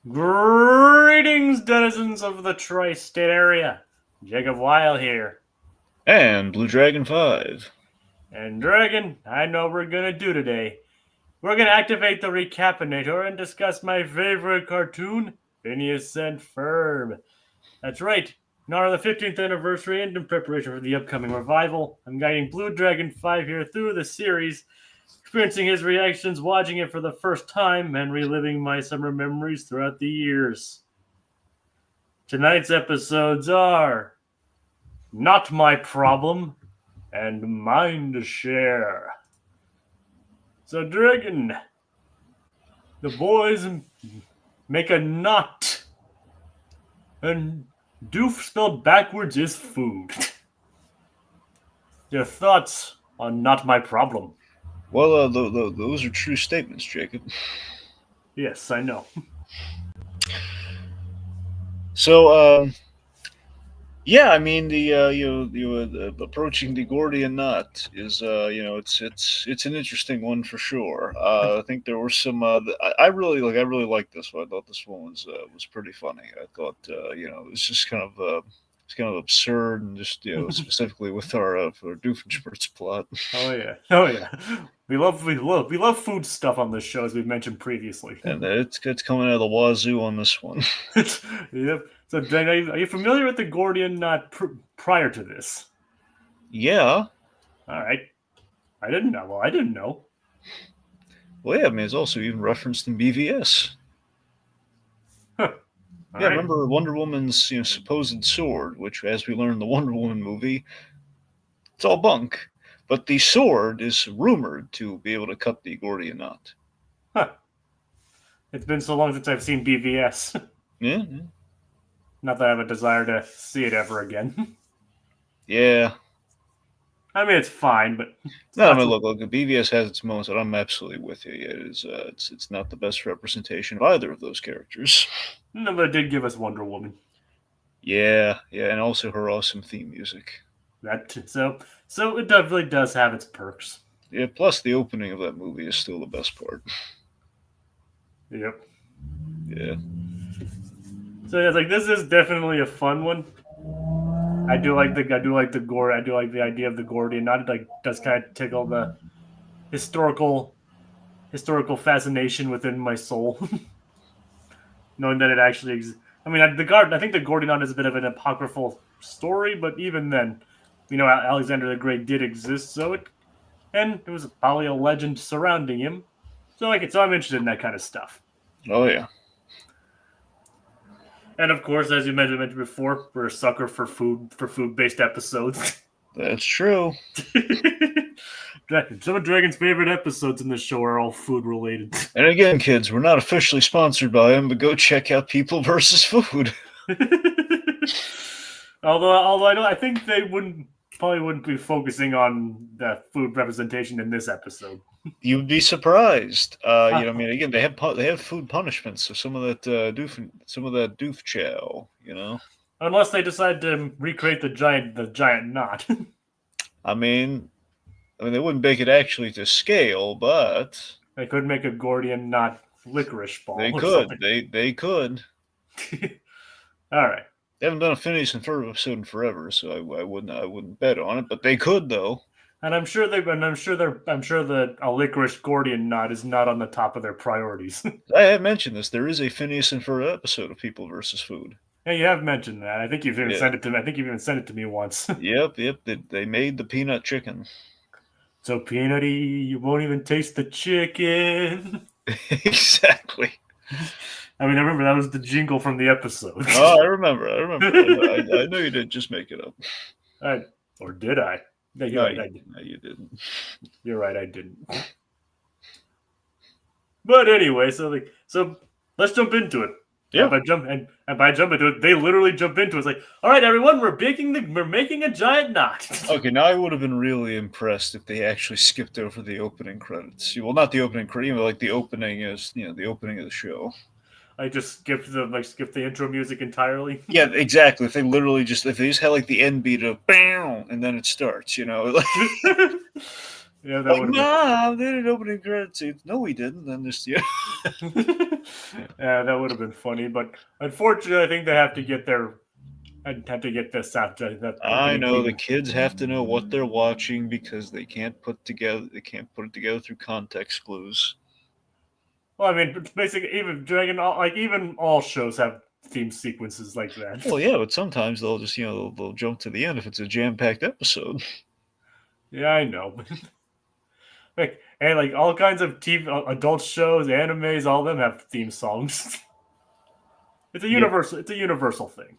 Greetings, denizens of the tri-state area. Jacob Weil here. And Blue Dragon 5. And Dragon, I know what we're gonna do today. We're gonna activate the Recap-inator and discuss my favorite cartoon, Phineas and Ferb. That's right. In honor of the 15th anniversary and in preparation for the upcoming revival, I'm guiding Blue Dragon 5 here through the series, experiencing his reactions, watching it for the first time, and reliving my summer memories throughout the years. Tonight's episodes are Not My Problem and Mind Share. So, Dragon, the boys make a knot, and Doof spelled backwards is food. Your thoughts on Not My Problem? Well, those are true statements, Jacob. Yes, I know. So, yeah, I mean approaching the Gordian Knot is it's an interesting one for sure. I think there were some. I really liked this one. I thought this one was pretty funny. I thought it was just kind of. It's kind of absurd, and just specifically with our Doofenshmirtz plot. Oh yeah. We love food stuff on this show, as we've mentioned previously. And it's coming out of the wazoo on this one. Yep. So, Dan, are you familiar with the Gordian Knot prior to this? Yeah. All right. I didn't know. Well, I didn't know. Well, yeah, I mean, it's also even referenced in BVS. Huh. Yeah, right. Remember Wonder Woman's supposed sword, which, as we learn in the Wonder Woman movie, it's all bunk. But the sword is rumored to be able to cut the Gordian Knot. Huh. It's been so long since I've seen BVS. Yeah. Not that I have a desire to see it ever again. Yeah. I mean, it's fine, but no. I mean, look, BVS has its moments, but I'm absolutely with you. It is. It's not the best representation of either of those characters. No, but it did give us Wonder Woman. Yeah, and also her awesome theme music. So it definitely does have its perks. Yeah. Plus, the opening of that movie is still the best part. Yep. Yeah. So yeah, like this is definitely a fun one. I do like the idea of the Gordian Knot. It like does kind of tickle the historical fascination within my soul, knowing that it actually exists. I mean, I think the Gordian Knot is a bit of an apocryphal story, but even then, Alexander the Great did exist, and it was probably a legend surrounding him. So I'm interested in that kind of stuff. Oh yeah. And of course, as you mentioned before, we're a sucker for food-based episodes. That's true. Some of Dragon's favorite episodes in this show are all food-related. And again, kids, we're not officially sponsored by them, but go check out People vs. Food. Although I think they probably wouldn't be focusing on the food representation in this episode. You'd be surprised. I mean, again, they have food punishments, so some of that doof chow, Unless they decide to recreate the giant knot. I mean, they wouldn't make it actually to scale, but they could make a Gordian Knot licorice ball. They could. They could. All right. They haven't done a Phineas and Ferb episode in forever, so I wouldn't bet on it, but they could though. And I'm sure that a licorice Gordian Knot is not on the top of their priorities. I have mentioned this. There is a Phineas and Ferb episode of People versus Food. Yeah, you have mentioned that. I think you've even sent it to me. I think you've even sent it to me once. Yep. They made the peanut chicken. So peanutty, you won't even taste the chicken. Exactly. I mean, I remember that was the jingle from the episode. Oh, I remember. I know you didn't just make it up. Or did I? No, you're right. No, you didn't. You're right, I didn't. But anyway, so let's jump into it. Yeah. And by jump into it, they literally jump into it. It's like, all right, everyone, we're making a giant knot. Okay, now I would have been really impressed if they actually skipped over the opening credits. Well, not the opening credits, but like the opening is, the opening of the show. I just skipped the intro music entirely. Yeah, exactly. If they just had like the end beat of bam, and then it starts, Yeah, that Like, would have Mom, they didn't open the credit scenes. No, we didn't. Then just been. Yeah, that would have been funny, but unfortunately, I think they have to get their. I'd have to get this out. That I know the kids have to know what they're watching because they can't put it together through context clues. Well, I mean, it's basically even even all shows have theme sequences like that. Well, yeah, but sometimes they'll just they'll jump to the end if it's a jam-packed episode. Yeah, I know. And all kinds of TV, adult shows, animes, all of them have theme songs. It's a Yep. universal. It's a universal thing.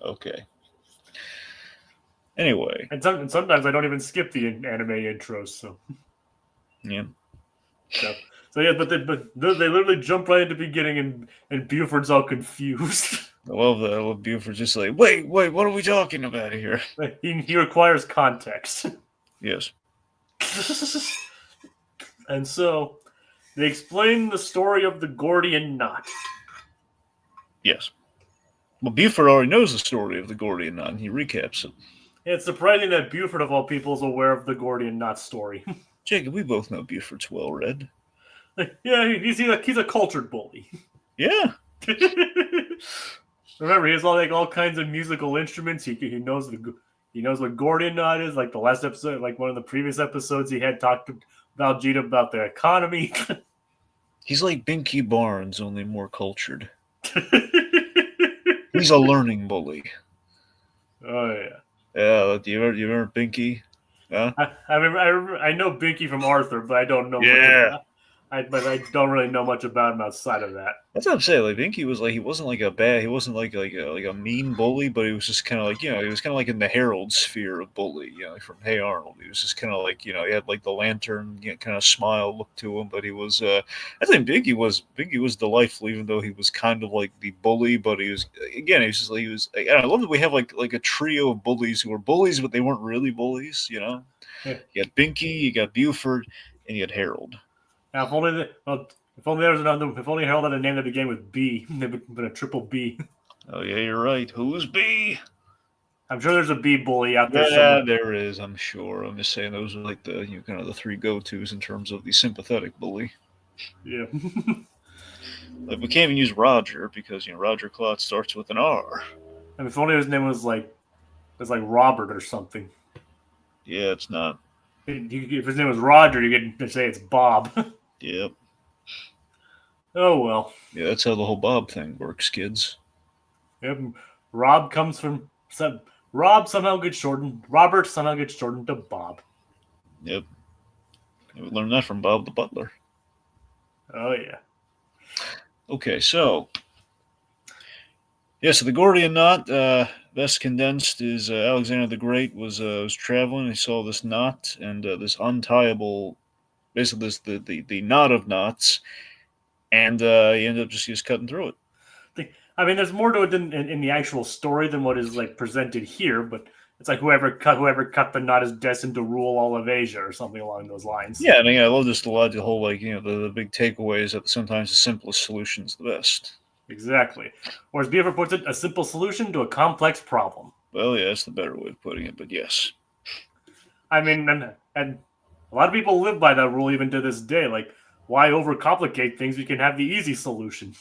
Okay. Anyway. And sometimes I don't even skip the anime intros. So. Yeah. So yeah, but they literally jump right into the beginning, and Buford's all confused. I love that. I love Buford just like, wait, what are we talking about here? He requires context. Yes. And so they explain the story of the Gordian Knot. Yes. Well, Buford already knows the story of the Gordian Knot, and he recaps it. It's surprising that Buford, of all people, is aware of the Gordian Knot story. Jacob, we both know Buford's well-read. Yeah, he's a cultured bully. Yeah. Remember, he has all kinds of musical instruments. He knows what Gordian Knot is. Like the last episode, like one of the previous episodes, he had talked about Vegeta about the economy. He's like Binky Barnes, only more cultured. He's a learning bully. Oh yeah. Yeah, do you remember Binky? Huh? I know Binky from Arthur, but I don't know. Yeah. But I don't really know much about him outside of that. That's what I'm saying. Like Binky was he wasn't like a mean bully, but he was just kind of like, he was kind of like in the Herald sphere of bully, like from Hey Arnold. He was just kind of like, he had like the lantern, kind of smile look to him, but he was, I think Binky was delightful, even though he was kind of like the bully, but he was, again, and I love that we have like a trio of bullies who were bullies, but they weren't really bullies, Yeah. You got Binky, you got Buford, and you had Harold. Now, if only there was another. If only Harold had a name that began with B, it would have been a triple B. Oh yeah, you're right. Who's B? I'm sure there's a B bully out there. Yeah, there is. I'm sure. I'm just saying those are like the kind of the three go-tos in terms of the sympathetic bully. Yeah. Like we can't even use Roger because Roger Klotz starts with an R. And if only his name was like Robert or something. Yeah, it's not. If his name was Roger, you could say it's Bob. Yep. Oh well. Yeah, that's how the whole Bob thing works, kids. Yep. Rob somehow gets shortened. Robert somehow gets shortened to Bob. Yep. We learned that from Bob the Butler. Oh yeah. Okay, so so the Gordian Knot, best condensed, is Alexander the Great was traveling. He saw this knot and this untieable, basically the knot of knots, and he ended up just cutting through it. I mean, there's more to it in the actual story than what is like presented here, but it's like whoever cut the knot is destined to rule all of Asia or something along those lines. Yeah, I mean, I love this a lot. The whole the big takeaway is that sometimes the simplest solution is the best. Exactly. Or as Beaver puts it, a simple solution to a complex problem. Well, yeah, that's the better way of putting it, but yes. I mean, and a lot of people live by that rule even to this day. Like, why overcomplicate things? You can have the easy solution.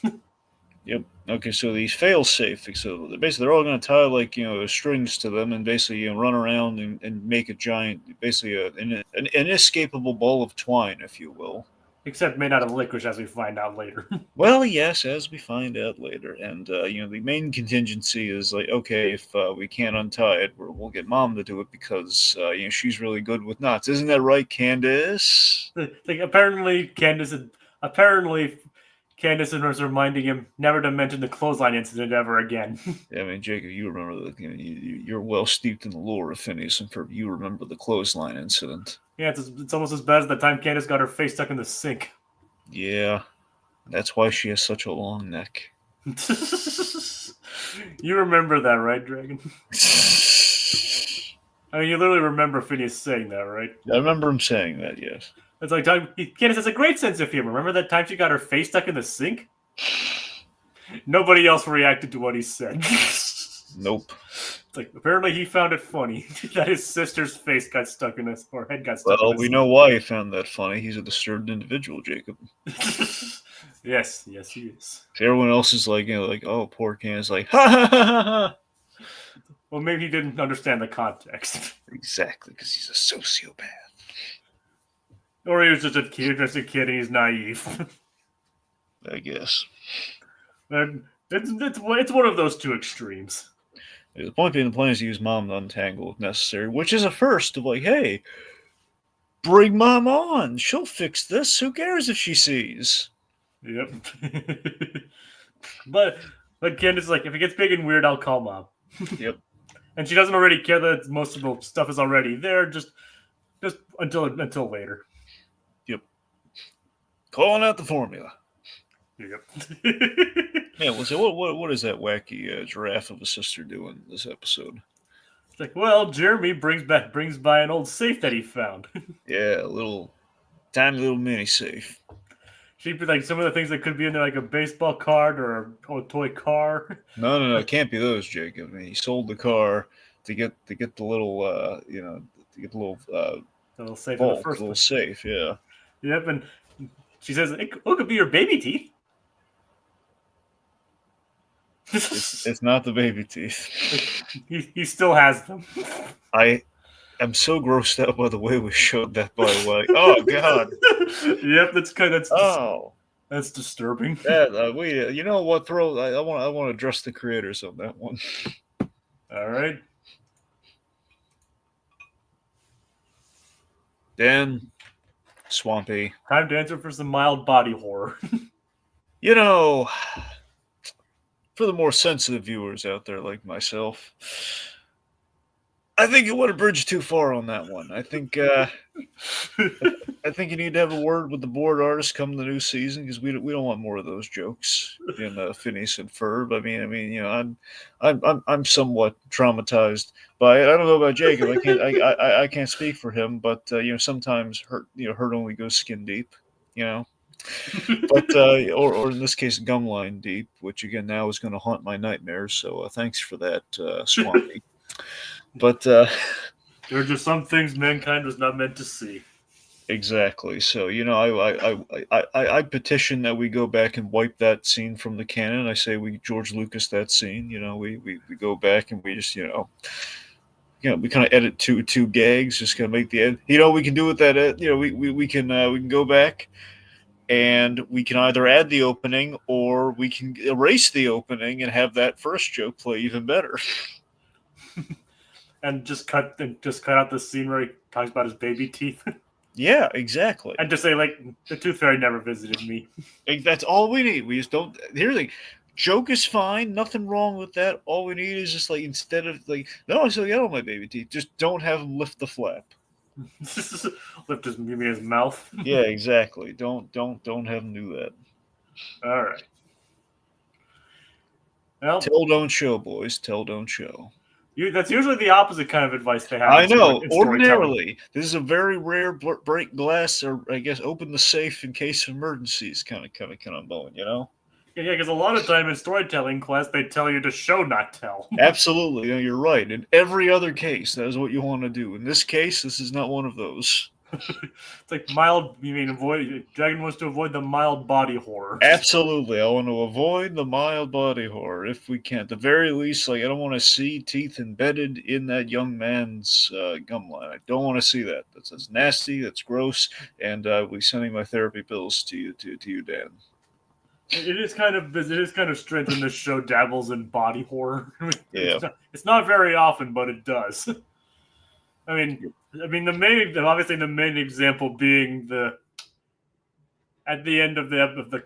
Yep. Okay, so these fail-safe, so basically they're all going to tie like strings to them and basically run around and make a giant, basically an inescapable ball of twine, if you will. Except made out of licorice, as we find out later. Well, yes, as we find out later, and the main contingency is like, okay, if we can't untie it, we'll get Mom to do it because she's really good with knots. Isn't that right, Candace? Like apparently Candace was reminding him never to mention the clothesline incident ever again. Yeah, I mean, Jacob, you remember you're well steeped in the lore of Phineas and Ferb. You remember the clothesline incident. Yeah, it's almost as bad as the time Candace got her face stuck in the sink. Yeah, that's why she has such a long neck. You remember that, right, Dragon? I mean, you literally remember Phineas saying that, right? I remember him saying that, yes. It's like Candace has a great sense of humor. Remember that time she got her face stuck in the sink? Nobody else reacted to what he said. Nope. Like, apparently he found it funny that his sister's face got stuck in his, or head got stuck in Well, his. we know why he found that funny. He's a disturbed individual, Jacob. Yes, he is. Everyone else is like, oh, poor Candace, like, ha ha ha ha ha. Well, maybe he didn't understand the context. Exactly, because he's a sociopath. Or he was just a kid, and he's naive. I guess. It's one of those two extremes. The point being, the plan is to use Mom to untangle if necessary, which is a first of like, hey, bring Mom on. She'll fix this. Who cares if she sees? Yep. but Candace is like, if it gets big and weird, I'll call Mom. Yep. And she doesn't already care that most of the stuff is already there, just until later. Yep. Calling out the formula. Yep. Yeah, so what is that wacky giraffe of a sister doing this episode? It's like, well, Jeremy brings by an old safe that he found. Yeah, tiny little mini safe. She'd be like some of the things that could be in there, like a baseball card or a toy car. No, it can't be those, Jacob. I mean, he sold the car to get the little, to get the little little safe vault, in the first little place. safe, yeah. Yep, and she says, it could be your baby teeth. It's not the baby teeth. He still has them. I am so grossed out by the way we showed that, by the way. Oh, God. Yep, that's disturbing. Yeah, you know what? I want to address the creators on that one. All right. Dan, Swampy. Time to answer for some mild body horror. You know, for the more sensitive viewers out there like myself, I think it went a bridge too far on that one. I think I think you need to have a word with the board artist come the new season, because we don't want more of those jokes in Phineas and Ferb. I mean, I'm somewhat traumatized by it. I don't know about Jacob. I can't speak for him, but sometimes hurt only goes skin deep. But or in this case, gumline deep, which again now is going to haunt my nightmares. So thanks for that, Swampy. But there are just some things mankind was not meant to see. Exactly. So I petition that we go back and wipe that scene from the canon. I say we George Lucas that scene. We go back and we just we kind of edit two gags, just kind of make the end. We can do with that. We can go back. And we can either add the opening or we can erase the opening and have that first joke play even better. And just cut out the scene where he talks about his baby teeth. Yeah, exactly. And just say, like, the Tooth Fairy never visited me. That's all we need. We just don't. Here's the thing. Joke is fine. Nothing wrong with that. All we need is just like, instead of like, no, I still got all my baby teeth. Just don't have him lift the flap. Lift his mouth. Yeah, exactly. Don't have him do that. All right. Well, tell don't show, boys. Tell don't show. That's usually the opposite kind of advice they have. I know. Ordinarily, this is a very rare break glass, or I guess open the safe in case of emergencies kind of moment, Yeah, because a lot of time in storytelling class, they tell you to show, not tell. Absolutely, you're right. In every other case, that is what you want to do. In this case, this is not one of those. It's like mild. You mean avoid? Dragon wants to avoid the mild body horror. Absolutely, I want to avoid the mild body horror if we can. At the very least, like I don't want to see teeth embedded in that young man's gum line. I don't want to see that. That's nasty. That's gross. And we're sending my therapy bills to you, Dan. It is kind of strange when this show dabbles in body horror. Yeah, it's not very often, but it does. I mean, the main example being at the end of the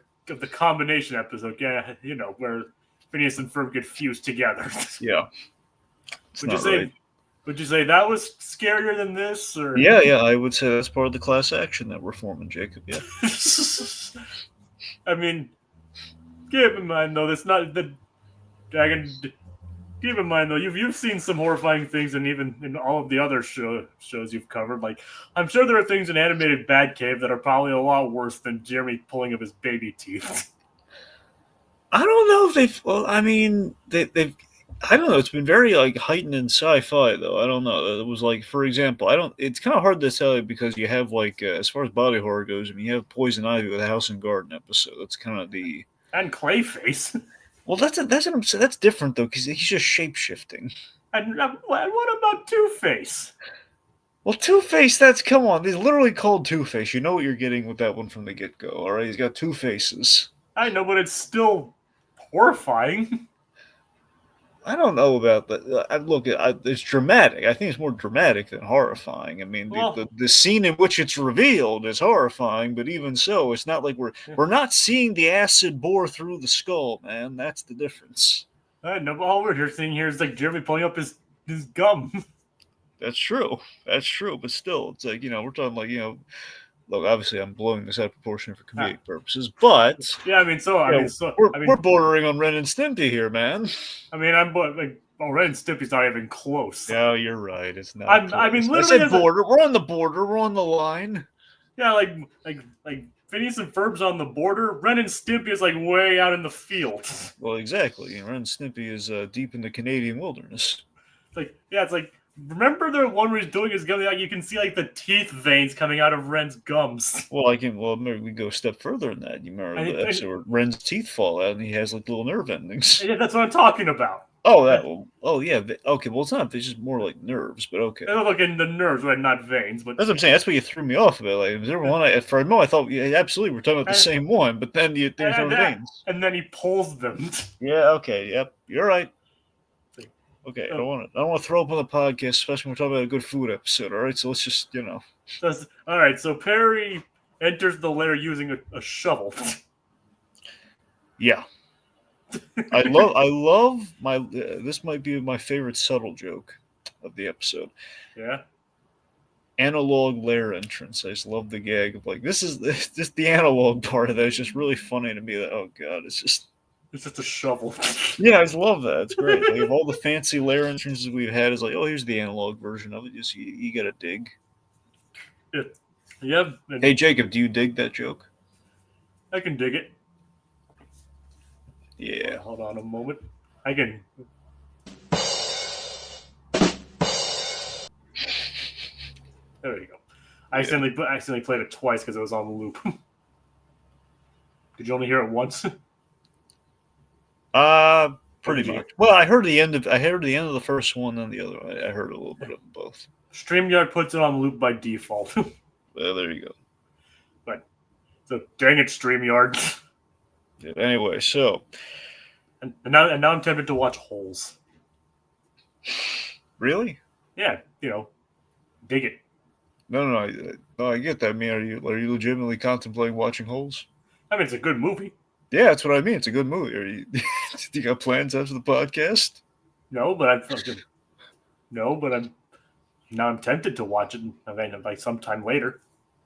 combination episode, yeah, where Phineas and Ferb get fused together. Yeah. Would you say that was scarier than this? Or yeah, I would say that's part of the class action that we're forming, Jacob. Yeah. I mean, keep in mind though, that's not the Dragon. Keep in mind, though, you've seen some horrifying things, and even in all of the other shows you've covered. Like, I'm sure there are things in Animated Batcave that are probably a lot worse than Jeremy pulling of his baby teeth. I don't know if they've. Well, I mean, they've I don't know. It's been very like heightened in sci-fi, though. I don't know. It was like, for example, I don't. It's kind of hard to tell you because you have like, as far as body horror goes, I mean, you have Poison Ivy with a House and Garden episode. That's kind of the. And Clayface. Well, that's what I'm saying. That's different though, because he's just shape shifting. And what about Two-Face? Well, Two-Face, that's come on. He's literally called Two-Face. You know what you're getting with that one from the get-go. All right, he's got two faces. I know, but it's still horrifying. I don't know about that. Look, it's dramatic. I think it's more dramatic than horrifying. I mean, the scene in which it's revealed is horrifying, but even so, it's not like we're not seeing the acid bore through the skull, man. That's the difference. I know, but all we're seeing here is like Jeremy pulling up his gum. That's true. That's true. But still, it's like, we're talking like, look, obviously I'm blowing this out of proportion for comedic purposes, but yeah, we're bordering on Ren and Stimpy here, man. I mean, Ren and Stimpy's not even close. No, you're right. It's not. I mean, literally, I said border. We're on the border. We're on the line. Yeah, like Phineas and Ferb's on the border. Ren and Stimpy is like way out in the field. Well, exactly. Ren and Stimpy is deep in the Canadian wilderness. It's like. Remember the one where he's doing his gum? Like you can see like the teeth veins coming out of Ren's gums. Well, maybe we go a step further than that. You remember the episode where Ren's teeth fall out and he has like little nerve endings. Yeah, that's what I'm talking about. Oh, yeah. Okay, well, it's not. It's just more like nerves, but okay. They're looking the nerves, right? Not veins. But that's what I'm saying. That's what you threw me off about. Like, was there one? For a moment, I thought, yeah, absolutely, we're talking about the same one, but then you threw the veins. And then he pulls them. Yeah. Okay. Yep. You're right. Okay, I don't want to throw up on the podcast, especially when we're talking about a good food episode. All right, so let's just all right, so Perry enters the lair using a shovel. Yeah, I love my. This might be my favorite subtle joke of the episode. Yeah. Analog lair entrance. I just love the gag of like this is just the analog part of that. It's just really funny to me. That it's just a shovel. Yeah, I just love that. It's great. Like, of all the fancy lair entrances we've had, is like, oh, here's the analog version of it. Just you got to dig. Yeah. Yep. Hey, Jacob, do you dig that joke? I can dig it. Yeah. Hold on a moment. I can. There you go. I accidentally played it twice because it was on loop. Did you only hear it once? Pretty much. Well, I heard the end of the first one and the other one. I heard a little bit of them both. StreamYard puts it on loop by default. Well, there you go. So dang it, StreamYard. Yeah, anyway, so and now I'm tempted to watch Holes. Really? Yeah, dig it. No, I get that. I mean, are you legitimately contemplating watching Holes? I mean, it's a good movie. Yeah, that's what I mean. It's a good movie. Do you got plans after the podcast? No, but I'm tempted to watch it. I mean, like sometime later.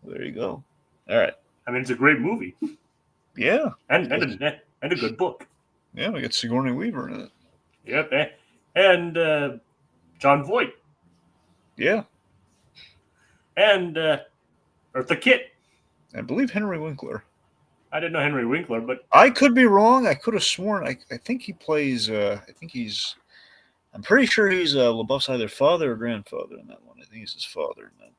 There you go. All right. I mean, it's a great movie. Yeah, and a good book. Yeah, we got Sigourney Weaver in it. Yep, and John Voight. Yeah, and Eartha Kitt. I believe Henry Winkler. I didn't know Henry Winkler, but I could be wrong. I could have sworn. I think he plays. I'm pretty sure he's LaBeouf's either father or grandfather in that one. I think he's his father in that.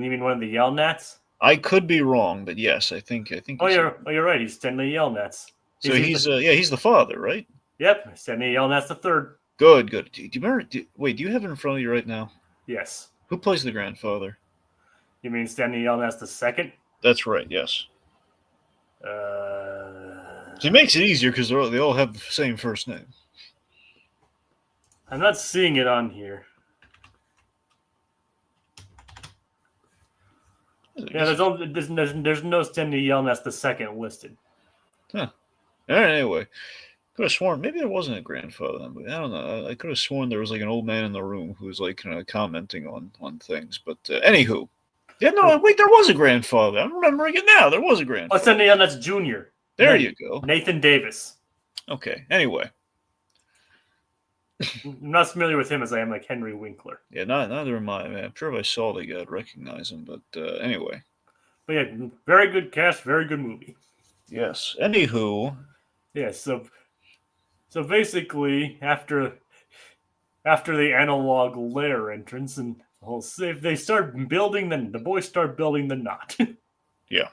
You mean one of the Yell-Nats? I could be wrong, but yes, I think. You're right. He's Stanley Yell-Nats. So he's the father, right? Yep, Stanley Yell-Nats the third. Good. Do you remember? Do you have it in front of you right now? Yes. Who plays the grandfather? You mean Stanley Yell-Nats the second? That's right. Yes. It makes it easier because they all have the same first name. I'm not seeing it on here. Yeah, there's no Stanley Yell-Nats the second listed. Huh. All right, anyway. Could have sworn maybe there wasn't a grandfather, but I don't know. I could have sworn there was like an old man in the room who was like kind of commenting on things. But anywho. Yeah, no, wait, there was a grandfather. I'm remembering it now. There was a grandfather. What's Stanley Yell-Nats Jr.? There you go. Nathan Davis. Okay, anyway. I'm not as familiar with him as I am like Henry Winkler. Yeah, neither am I. Man. I'm sure if I saw the guy, I'd recognize him. But anyway. But yeah, very good cast, very good movie. Yes. Anywho. Yeah, so So basically, after the analog lair entrance and the whole safe, they start building the boys start building the knot. Yeah.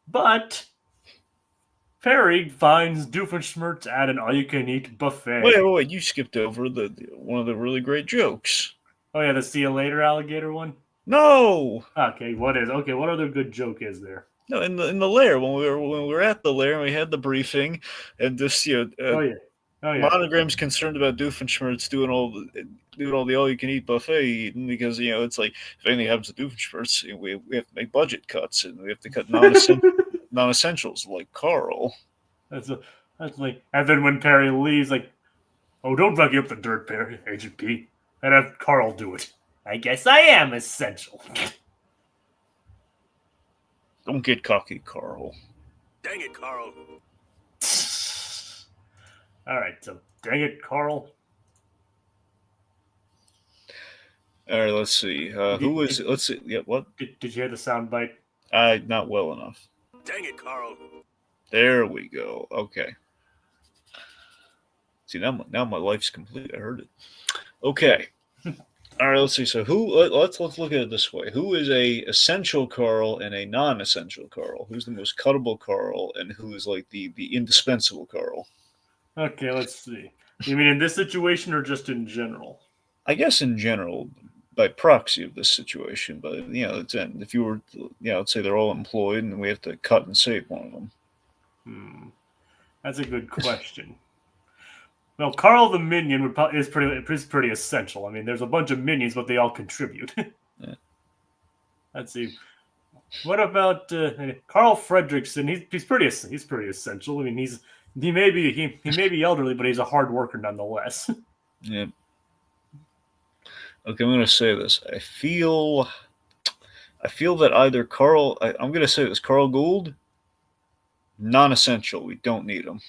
But Perry finds Doofenshmirtz at an all-you-can-eat buffet. Wait! You skipped over the one of the really great jokes. Oh yeah, the see you later alligator one. No. Okay, what other good joke is there? No, in the lair when we were at the lair and we had the briefing, and this Oh yeah. Monogram's concerned about Doofenshmirtz doing all the all you can eat buffet eating because it's like if anything happens to Doofenshmirtz, we have to make budget cuts and we have to cut non-essentials like Carl. That's like, and then when Perry leaves, like, oh, don't buggy up the dirt, Perry, Agent P, and have Carl do it. I guess I am essential. Don't get cocky, Carl. Dang it, Carl. All right, so dang it, Carl. All right, let's see. Who is? Let's see. Yeah, what? Did you hear the sound bite? Not well enough. Dang it, Carl. There we go. Okay. See, now my life's complete. I heard it. Okay. All right, let's see. So let's look at it this way. Who is a essential Carl and a non-essential Carl? Who's the most cuttable Carl and who is like the indispensable Carl? Okay, let's see. You mean in this situation or just in general? I guess in general, by proxy of this situation, but if you were, let's say they're all employed and we have to cut and save one of them. That's a good question. Well, Carl the Minion is pretty essential. I mean, there's a bunch of minions, but they all contribute. Yeah. Let's see. What about Carl Fredrickson? He's pretty essential. I mean, he may be elderly, but he's a hard worker nonetheless. Yeah. Okay, I'm going to say this. I feel that either Carl. I'm going to say this. Carl Gould, non-essential. We don't need him.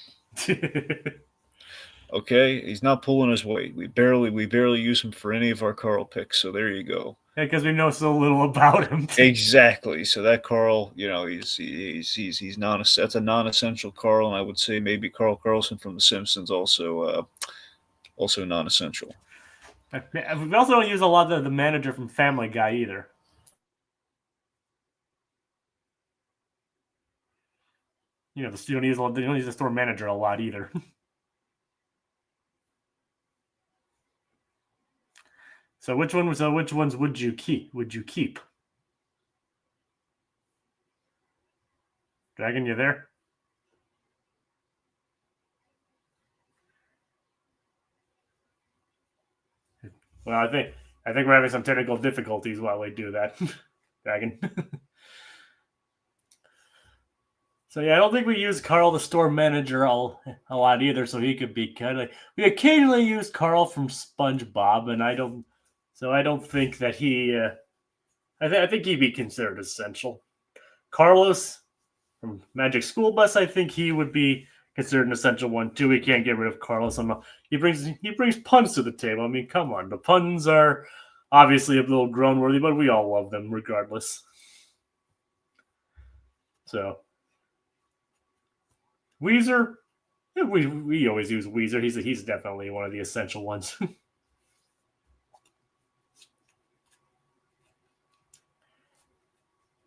Okay, he's not pulling his weight. We barely use him for any of our Carl picks. So there you go. Yeah, because we know so little about him. Exactly. So that Carl, he's that's a non-essential Carl, and I would say maybe Carl Carlson from The Simpsons also non-essential. We also don't use a lot of the manager from Family Guy either. You don't use the store manager a lot either. So which ones would you keep? Dragon, you there? Well, I think we're having some technical difficulties while we do that, Dragon. So yeah, I don't think we use Carl the store manager a lot either, so he could be cut. We occasionally use Carl from SpongeBob, and I don't think that he. I think he'd be considered essential. Carlos from Magic School Bus, I think he would be considered an essential one too. We can't get rid of Carlos. He brings puns to the table. I mean, come on, the puns are obviously a little groan worthy, but we all love them regardless. So Weezer, we always use Weezer. He's definitely one of the essential ones.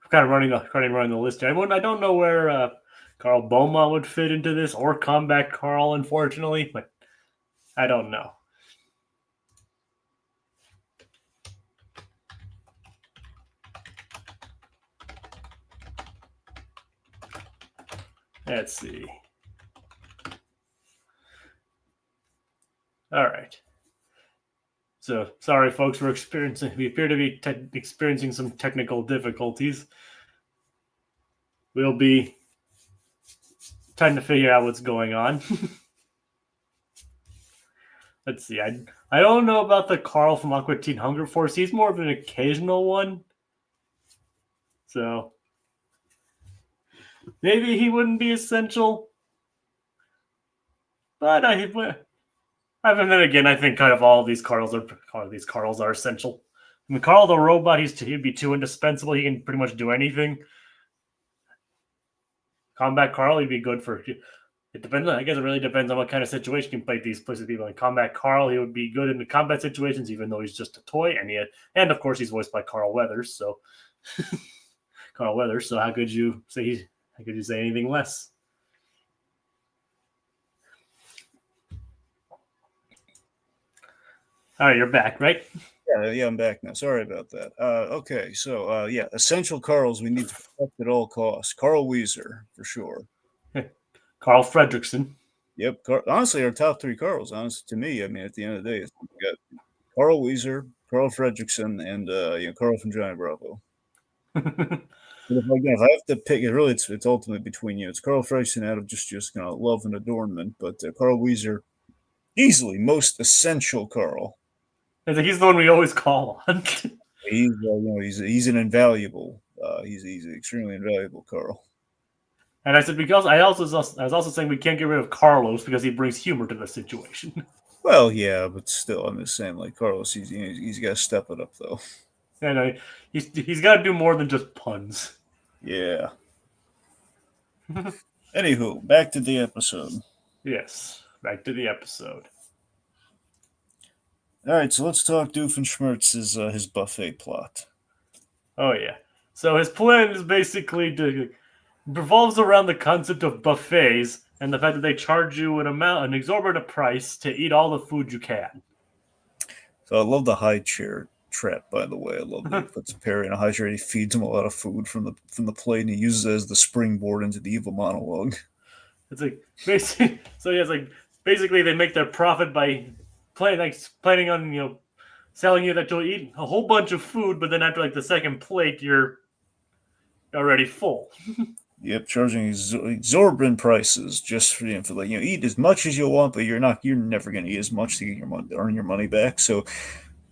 kind of running the list here. I don't know where Carl Beaumont would fit into this, or Combat Carl, unfortunately, but I don't know. Let's see. All right. So sorry, folks. We appear to be experiencing some technical difficulties. We'll be trying to figure out what's going on. Let's see. I don't know about the Carl from Aqua Teen Hunger Force. He's more of an occasional one. So maybe he wouldn't be essential. But then again, I think kind of all of these Carls are essential. I mean, Carl the robot, he'd be too indispensable. He can pretty much do anything. Combat Carl, he'd be good for It depends. I guess it really depends on what kind of situation you play these places. People in Combat Carl, he would be good in the combat situations, even though he's just a toy, and of course he's voiced by Carl Weathers. So Carl Weathers. So how could you say anything less? All right, you're back, right? Yeah, I'm back now. Sorry about that. Okay, so essential Carls we need to protect at all costs. Carl Weezer for sure. Carl Fredricksen. Yep. Honestly, our top three Carls. Honestly, to me, I mean, at the end of the day, we got Carl Weezer, Carl Fredricksen, and Carl from Johnny Bravo. If I have to pick, it's ultimately between it's Carl Fredricksen out of just love and adornment, but Carl Weezer, easily most essential Carl. He's the one we always call on. He's an invaluable. He's an extremely invaluable Carl. And I said because I was also saying we can't get rid of Carlos because he brings humor to the situation. Well, yeah, but still, I'm just saying, like Carlos, he's got to step it up though. And he's got to do more than just puns. Yeah. Anywho, back to the episode. Yes, back to the episode. All right, so let's talk Doofenshmirtz's his buffet plot. Oh yeah. So his plan is basically revolves around the concept of buffets and the fact that they charge you an exorbitant price to eat all the food you can. So I love the high chair trap, by the way. I love that he puts Perry in a high chair and he feeds him a lot of food from the plate and he uses it as the springboard into the evil monologue. It's like basically basically they make their profit by planning on selling you that you'll eat a whole bunch of food, but then after the second plate you're already full. Yep, charging exorbitant prices just for eat as much as you want, but you're never going to eat as much to earn your money back. So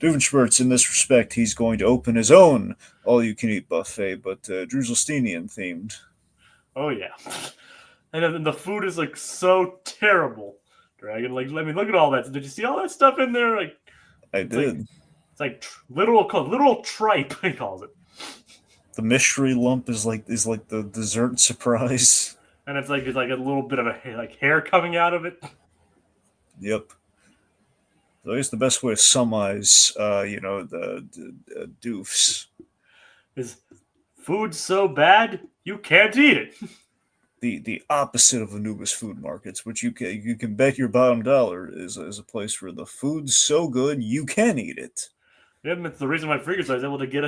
Doofenshmirtz, in this respect, he's going to open his own all-you-can-eat buffet, but Druzzelsteinian themed. Oh yeah, and then the food is so terrible. Dragon, look at all that. Did you see all that stuff in there? I did. It's literal tripe. He calls it. The mystery lump is like the dessert surprise, and it's like a little bit of a hair coming out of it. Yep. So I guess the best way to summarize, the doofs is food so bad you can't eat it. The opposite of Anubis food markets, which you can bet your bottom dollar is a place where the food's so good you can eat it. Yeah, it's the reason why Freakers was able to get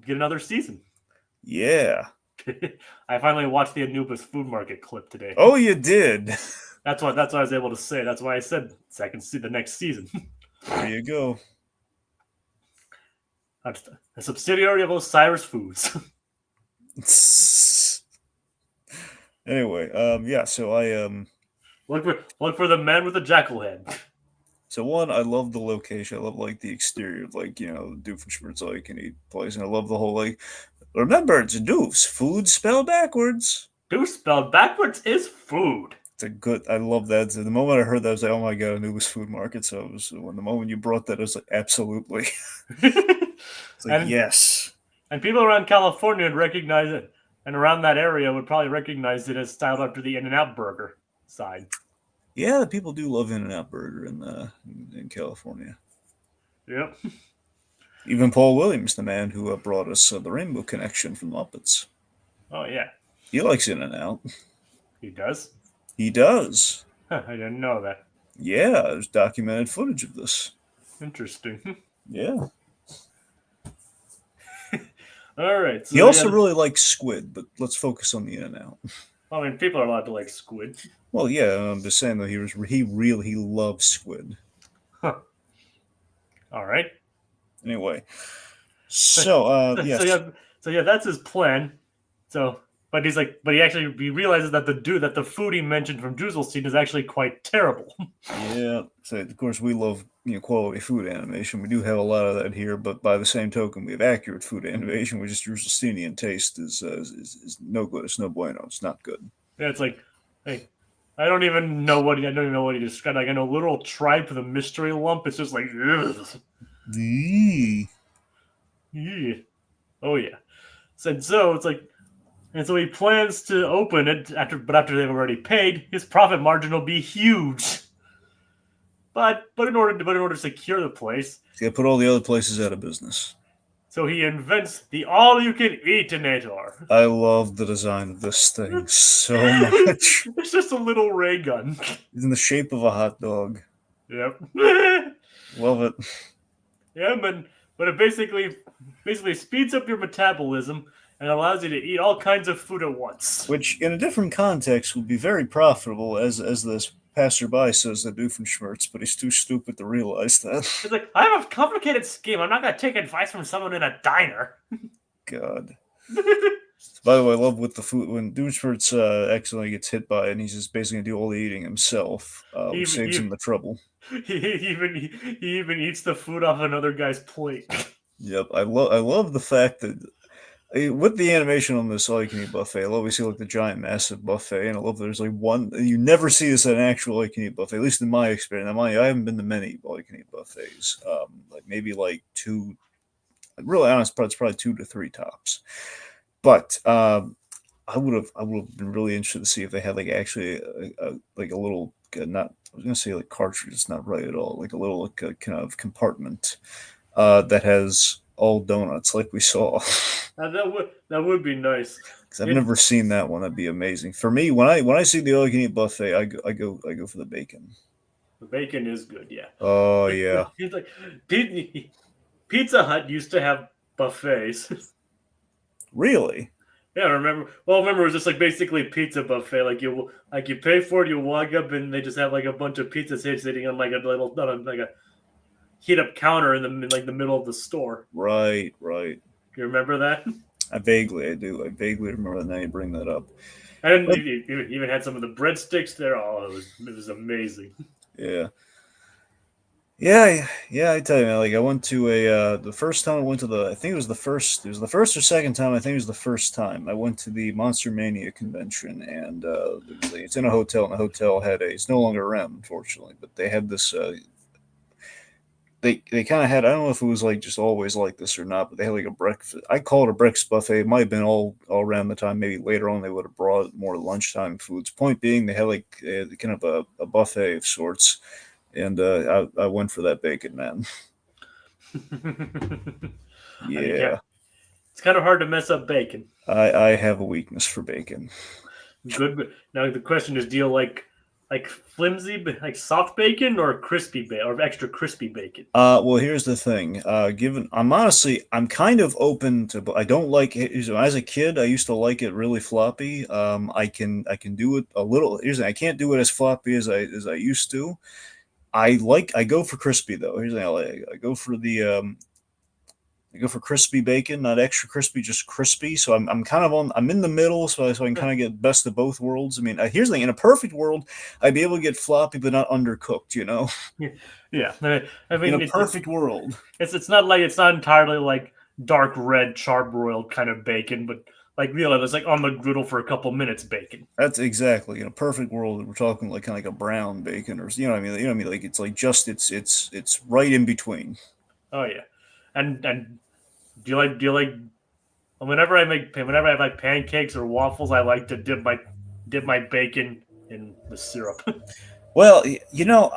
another season. Yeah. I finally watched the Anubis food market clip today. Oh, you did. That's what I was able to say. That's why I said the next season. There you go. A subsidiary of Osiris Foods. Anyway, so I look for the man with the jackal head. So one, I love the location. I love the exterior of Doofenshmirtz all you can eat place, and I love the whole remember it's Doof's food spelled backwards. Doof spelled backwards is food. I love that. So the moment I heard that, I was like, oh my god, Anubis food market. So when the moment you brought that, I was like, absolutely. It's yes. And people around California would recognize it, and around that area would probably recognize it as styled after the In-N-Out burger side. Yeah, people do love In-N-Out burger in California. Yep. Even Paul Williams, the man who brought us the Rainbow Connection from Muppets. Oh yeah. He likes In-N-Out. He does? He does. Huh, I didn't know that. Yeah, there's documented footage of this. Interesting. Yeah. All right. So he also really likes squid, but let's focus on the In-N-Out. I mean, people are allowed to like squid. Well, yeah, I'm just saying though, he loves squid. Huh. All right. Anyway, so yes. So that's his plan. But he realizes that the food he mentioned from Druzzelstein is actually quite terrible. Yeah. So of course we love quality food animation. We do have a lot of that here, but by the same token, we have accurate food animation, which is Druzzelsteinian taste is no good. It's no bueno. It's not good. Yeah, it's I don't even know what he described. I know literal tripe with a mystery lump. It's just ugh. Yeah. Yeah. Oh yeah. So it's And so he plans to open it after they've already paid. His profit margin will be huge. But in order to secure the place, He's got to put all the other places out of business. so he invents the all-you-can-eat-inator. I love the design of this thing so much. It's just a little ray gun. It's in the shape of a hot dog. Yep. Love it. Yeah, but it basically speeds up your metabolism and allows you to eat all kinds of food at once. Which, in a different context, would be very profitable, as this passerby says that Doofenshmirtz, but he's too stupid to realize that. It's like, I have a complicated scheme. I'm not going to take advice from someone in a diner. God. By the way, I love with the food when Doofenshmirtz accidentally gets hit by it, and he's just basically going to do all the eating himself, which saves him the trouble. He even eats the food off another guy's plate. Yep, I love the fact that with the animation on this all-you-can-eat buffet, I love we see like the giant, massive buffet, and I love there's like one. You never see this at an actual all-you-can-eat buffet, at least in my experience. Now, I haven't been to many all-you-can-eat buffets, like maybe like two. Really honest, it's probably 2 to 3 tops. But I would have been really interested to see if they had like actually a little not. I was gonna say like cartridge. It's not right at all. Like a little kind of compartment that has all donuts, like we saw. That would be nice. Because I've never seen that one. That'd be amazing for me. When I see the all-you-can-eat buffet, I go for the bacon. The bacon is good, yeah. Oh yeah. He's like Pizza Hut used to have buffets. Really? Yeah, remember it was just like basically pizza buffet. Like you pay for it, you walk up and they just have like a bunch of pizzas sitting on like a little like a heat up counter in the middle of the store. Right. You remember that? I vaguely remember that. Now you bring that up. And you even had some of the breadsticks there. Oh, it was amazing. Yeah. I tell you, man, like I went to the first time I went to I think it was the first or second time, I think it was the first time I went to the Monster Mania convention, and it's in a hotel, and the hotel it's no longer around, unfortunately, but they had this, they kind of had, I don't know if it was like just always like this or not, but they had like a breakfast, I call it a breakfast buffet, it might have been all around the time, maybe later on they would have brought more lunchtime foods. Point being, they had like kind of a buffet of sorts. And I went for that bacon, man. Yeah. It's kind of hard to mess up bacon. I have a weakness for bacon. Good, but now the question is, do you like flimsy, like soft bacon, or crispy bacon, or extra crispy bacon? Well, here's the thing. I'm kind of open to. I don't like it. As a kid, I used to like it really floppy. I can do it a little. I can't do it as floppy as I used to. I go for crispy though. Here's the thing. I go for crispy bacon, not extra crispy, just crispy. So I'm kind of I'm in the middle, so I can kind of get best of both worlds. I mean, here's the thing: in a perfect world, I'd be able to get floppy but not undercooked. You know? Yeah. I mean, in a perfect world, it's not entirely like dark red charbroiled kind of bacon, but like it's like on the griddle for a couple minutes bacon. That's exactly in a perfect world. We're talking like kind of like a brown bacon, or you know what I mean. You know what I mean? Like it's like just it's right in between. Oh yeah, and do you like? Whenever I have like pancakes or waffles, I like to dip my bacon in the syrup. Well, you know,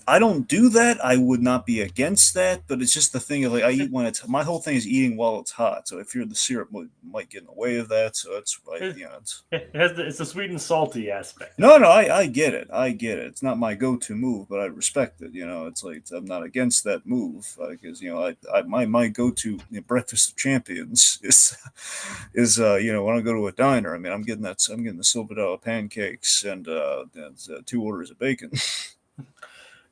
I don't do that. I would not be against that, but it's just the thing of like I eat when it's. My whole thing is eating while it's hot. So if you're the syrup might get in the way of that. So it's like it's the sweet and salty aspect. No, I get it. It's not my go-to move, but I respect it. You know, it's like I'm not against that move because you know my go-to breakfast of champions is when I go to a diner. I mean, I'm getting the $silver pancakes and 2 orders of bacon.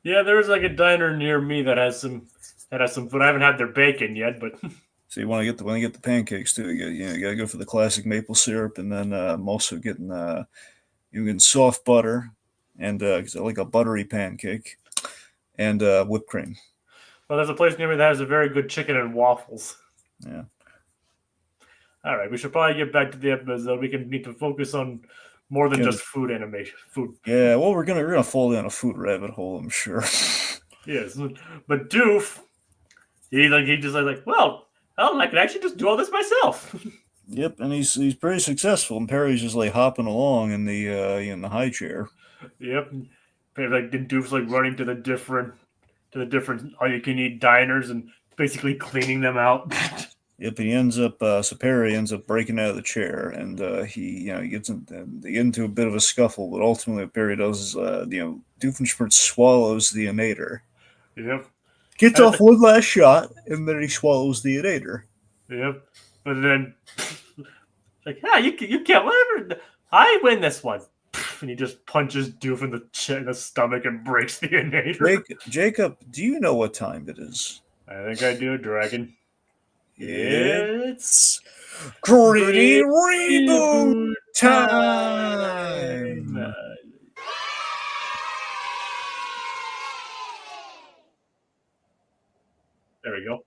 Yeah, there's like a diner near me that has some food. I haven't had their bacon yet, but so you want to get the pancakes too. You gotta go for the classic maple syrup, and then I'm also getting soft butter, and because I like a buttery pancake, and whipped cream. Well, there's a place near me that has a very good chicken and waffles. Yeah. All right, we should probably get back to the episode. We need to focus on more than just food animation. Food. Yeah, well, we're gonna fall down a food rabbit hole, I'm sure. Yes, but Doof, he just like, well, I can actually just do all this myself. Yep, and he's pretty successful. And Perry's just like hopping along in the high chair. Yep. Like the Doof's like running to the different all you can eat diners and basically cleaning them out. Yep, he ends up. So Perry ends up breaking out of the chair, and he gets they get into a bit of a scuffle. But ultimately, what Perry does is Doofenshmirtz swallows the inator. Yep. Gets off one last shot, and then he swallows the inator. Yep. But then, like, yeah, you can't. Whatever. I win this one. And he just punches Doof in the stomach and breaks the inator. Jacob, do you know what time it is? I think I do, Dragon. It's Gordian Reboot time! There we go.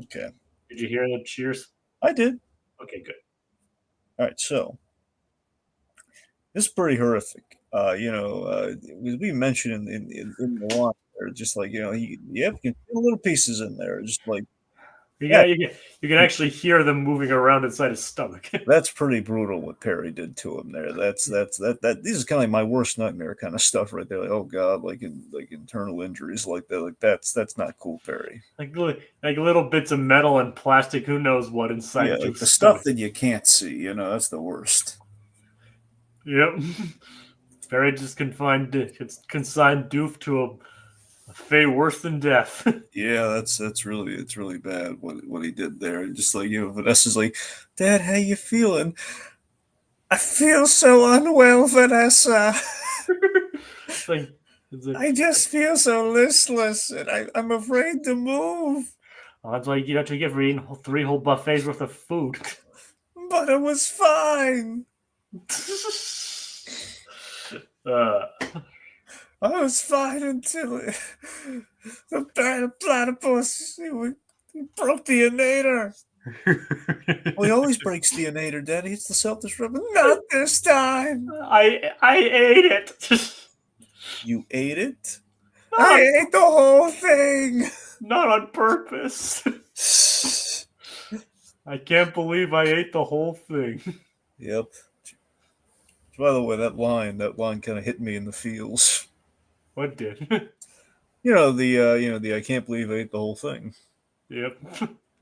Okay. Did you hear the cheers? I did. Okay, good. All right, so this is pretty horrific. We mentioned in the line there, just like you have little pieces in there, just like You can actually hear them moving around inside his stomach. that's pretty brutal what Perry did to him there. That's that. This is kind of like my worst nightmare kind of stuff right there. Like, oh God, like internal injuries like that. Like that's not cool, Perry. like little bits of metal and plastic, who knows what inside. Yeah, like the stuff that you can't see. That's the worst. Yep. Perry just consigned Doof to a fate worse than death. Yeah, it's really bad what he did there. And just like Vanessa's like, Dad, how you feeling? I feel so unwell, Vanessa. It's like, I just feel so listless, and I'm afraid to move. that's why you have to get for eating 3 whole buffets worth of food. But it was fine. I was fine until the platypus broke the inator. Well, he always breaks the inator, Daddy. It's the self-destruct. Not this time. I ate it. You ate it? I ate the whole thing. Not on purpose. I can't believe I ate the whole thing. Yep. By the way, that line kind of hit me in the feels. What did? The I can't believe I ate the whole thing. Yep.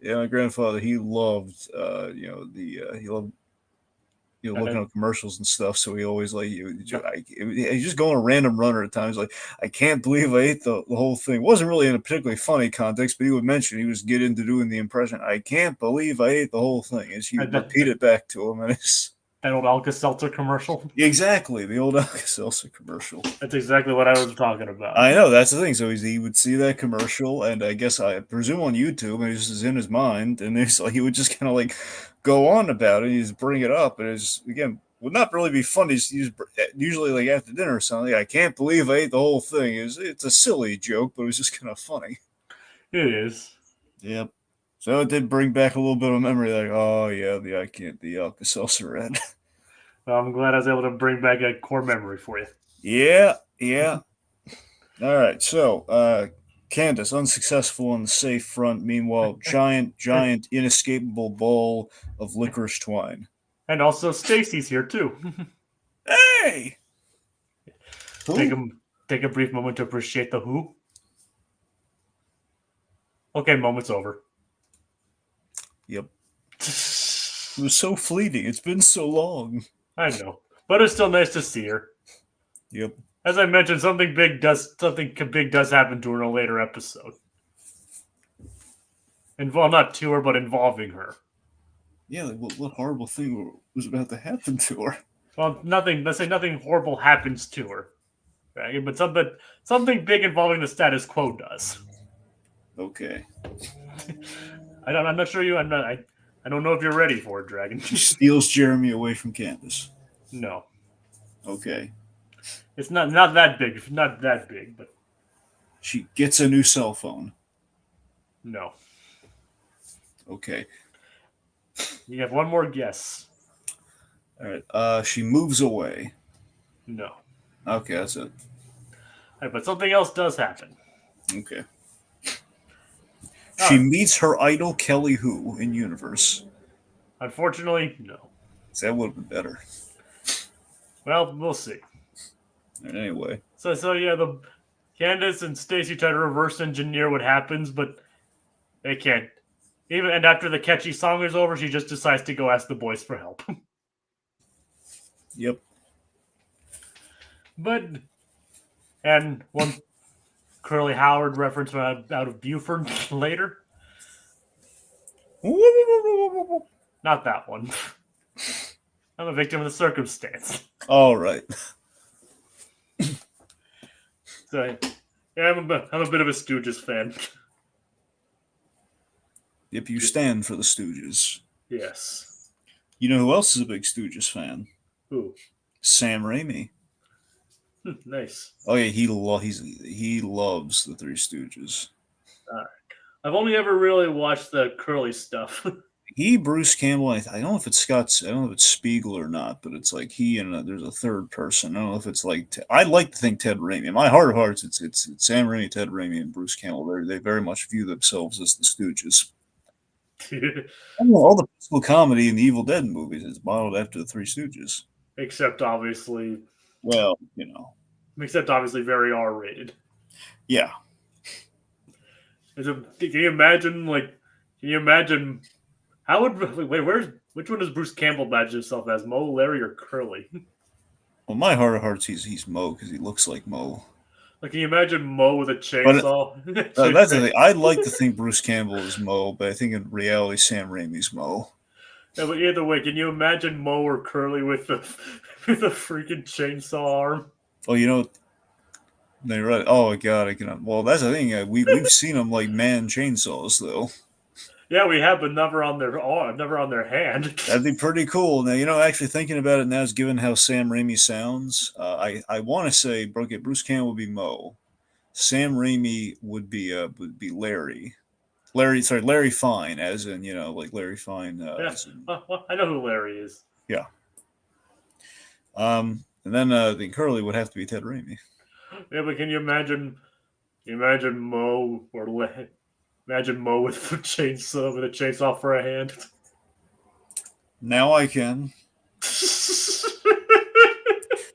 Yeah, my grandfather, he loved he loved looking at commercials and stuff. So he always he's just going a random runner at times. Like, I can't believe I ate the whole thing. It wasn't really in a particularly funny context, but he would mention, he was get into doing the impression. I can't believe I ate the whole thing. As he would repeat it back to him, and it's that old Alka-Seltzer commercial. Exactly, the old Alka-Seltzer commercial. That's exactly what I was talking about. I know, that's the thing. So he would see that commercial, and I guess I presume on YouTube, and it just is in his mind, and it's like he would just kind of like go on about it. He'd bring it up, and it's again would not really be funny. Usually like after dinner or something. Like, I can't believe I ate the whole thing. It's a silly joke, but it was just kind of funny. It is. Yep. So it did bring back a little bit of memory. Like, oh yeah, the Alka-Seltzer ad. Well, I'm glad I was able to bring back a core memory for you. Yeah. All right, so Candace unsuccessful on the safe front. Meanwhile, giant, inescapable ball of licorice twine. And also, Stacy's here too. Hey! Take a brief moment to appreciate the who. Okay, moment's over. Yep. It was so fleeting. It's been so long. I know, but it's still nice to see her. Yep. As I mentioned, something big does happen to her in a later episode. Not to her, but involving her. Yeah, like what horrible thing was about to happen to her? Well, nothing. Let's say nothing horrible happens to her, right? But something big involving the status quo does. Okay. I'm not sure you. I don't know if you're ready for it, Dragon. She steals Jeremy away from Candace. No. Okay. It's not that big. Not that big, but she gets a new cell phone. No. Okay. You have one more guess. All right. She moves away. No. Okay, that's it. Right, but something else does happen. Okay. She meets her idol Kelly Who in universe. Unfortunately, no. That would have been better. Well, we'll see. Anyway. So yeah, the Candace and Stacy try to reverse engineer what happens, but they can't. And after the catchy song is over, she just decides to go ask the boys for help. Yep. And one Curly Howard reference out of Buford later. Not that one. I'm a victim of the circumstance. All right. So, yeah, I'm a bit of a Stooges fan. If you stand for the Stooges. Yes. You know who else is a big Stooges fan? Who? Sam Raimi. Nice. Oh yeah, he loves the Three Stooges. I've only ever really watched the Curly stuff. Bruce Campbell. I don't know if it's Scott's. I don't know if it's Spiegel or not, but it's like he and there's a third person. I don't know if it's like. I'd like to think Ted Raimi. In my heart of hearts, it's Sam Raimi, Ted Raimi, and Bruce Campbell. They very much view themselves as the Stooges. All the physical comedy in the Evil Dead movies is modeled after the Three Stooges. Except obviously. Well, Except obviously very R-rated. Yeah. Can you imagine? How would which one does Bruce Campbell imagine himself as? Mo, Larry, or Curly? Well, my heart of hearts, he's Mo because he looks like Mo. Like, can you imagine Mo with a chainsaw? That's the thing. I'd like to think Bruce Campbell is Mo, but I think in reality, Sam Raimi's Mo. Yeah, but either way, can you imagine Mo or Curly with the freaking chainsaw arm? Oh, they're right. Oh my god, I cannot. Well, that's the thing. We've seen them like man chainsaws though. Yeah, we have, but never on their arm, never on their hand. That'd be pretty cool. Now, actually thinking about it now, is given how Sam Raimi sounds, I want to say, Bruce Campbell would be Mo, Sam Raimi would be Larry. Larry Fine, as in like Larry Fine. Yeah. I know who Larry is. Yeah. And then the Curly would have to be Ted Raimi. Yeah, but can you imagine Mo imagine Mo with a chainsaw for a hand? Now I can.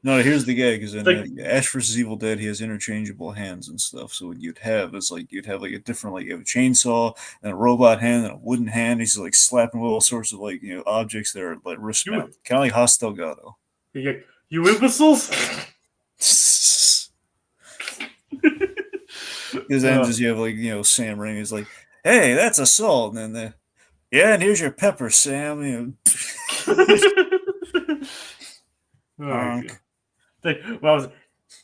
No, here's the gag: because in Ash vs. Evil Dead, he has interchangeable hands and stuff. So what you'd have a different, you have a chainsaw and a robot hand and a wooden hand. He's like slapping with all sorts of objects that are like wrist mount, kind of like Hoss Delgado. You imbeciles! Because then you have Sam Raimi's like, hey, that's a salt, and then yeah, and here's your pepper, Sam. Well,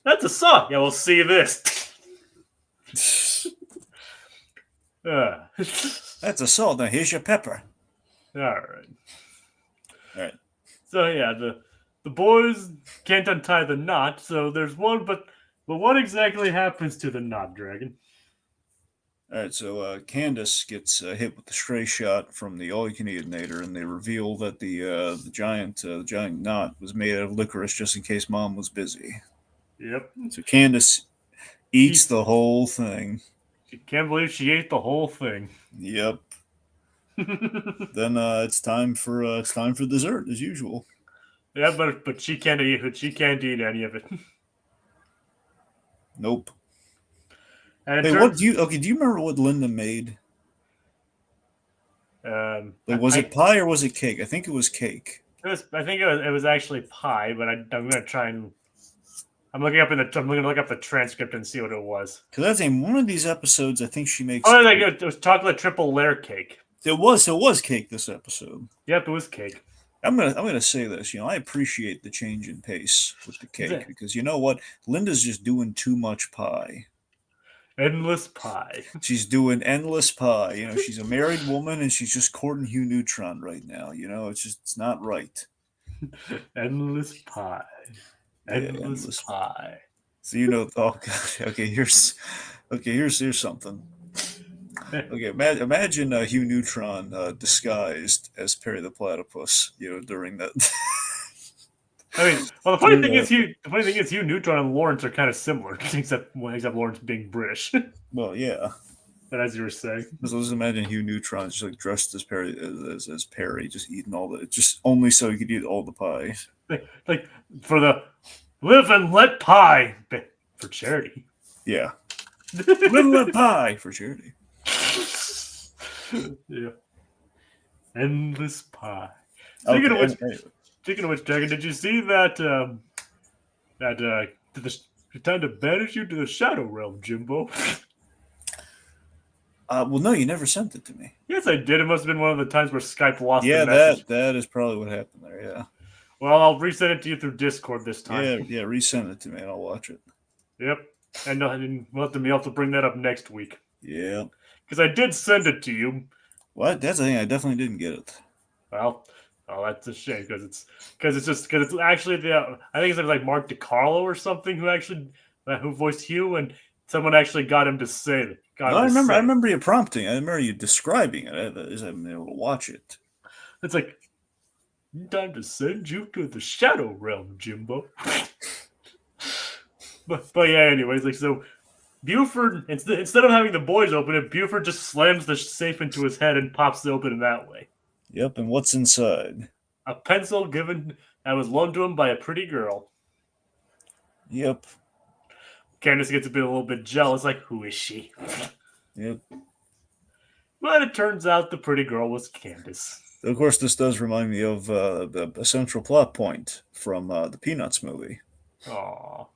that's a salt. Yeah, we'll see this. That's a salt. Now here's your pepper. All right. So yeah, the boys can't untie the knot. So there's one, but what exactly happens to the knot, Dragon? All right, so Candace gets hit with the stray shot from the Recap-inator, and they reveal that the giant knot was made out of licorice just in case Mom was busy. Yep. So Candace eats the whole thing. She can't believe she ate the whole thing. Yep. Then it's time for dessert as usual. Yeah, but she can't eat it. She can't eat any of it. Nope. And hey, do you remember what Linda made? Was it pie or was it cake? I think it was cake. I think it was actually pie, but I'm gonna try and I'm gonna look up the transcript and see what it was. Because that's in one of these episodes. I think she makes. Oh, it was chocolate triple layer cake. It was cake this episode. Yep, it was cake. I'm gonna say this. I appreciate the change in pace with the cake because you know what, Linda's just doing too much pie. Endless pie. She's doing endless pie. She's a married woman and she's just courting Hugh Neutron right now. It's not right. Endless pie. Endless pie. So oh god. Okay, here's something. Okay, imagine Hugh Neutron disguised as Perry the Platypus. During that. I mean, well, the funny thing is, Hugh Neutron and Lawrence are kind of similar, except Lawrence being British. Well, yeah. And as you were saying, Just imagine Hugh Neutron just like dressed as Perry, as Perry, just eating all the, just only so he could eat all the pie. like for the live and let pie for charity. Yeah, live and let pie for charity. Yeah, endless pie. Okay, Speaking of which, Dragon, did you see that? Time to banish you to the Shadow Realm, Jimbo. Well, no, you never sent it to me. Yes, I did. It must have been one of the times where Skype lost Yeah, the message. that is probably what happened there. Yeah. Well, I'll resend it to you through Discord this time. Yeah, resend it to me and I'll watch it. Yep. And we'll have to bring that up next week. Yeah. Because I did send it to you. What? That's the thing. I definitely didn't get it. Well, that's a shame because it's actually I think it's like Mark DiCarlo or something who voiced Hugh, and someone actually got him to say it. I remember you prompting. I remember you describing it. I haven't been able to watch it. It's like, time to send you to the Shadow Realm, Jimbo. but yeah, anyways, like so, Buford instead of having the boys open it, Buford just slams the safe into his head and pops it open in that way. Yep, and what's inside? A pencil that was loaned to him by a pretty girl. Yep. Candace gets a little bit jealous, like, who is she? Yep. But it turns out the pretty girl was Candace. Of course, this does remind me of a central plot point from the Peanuts movie. Aww.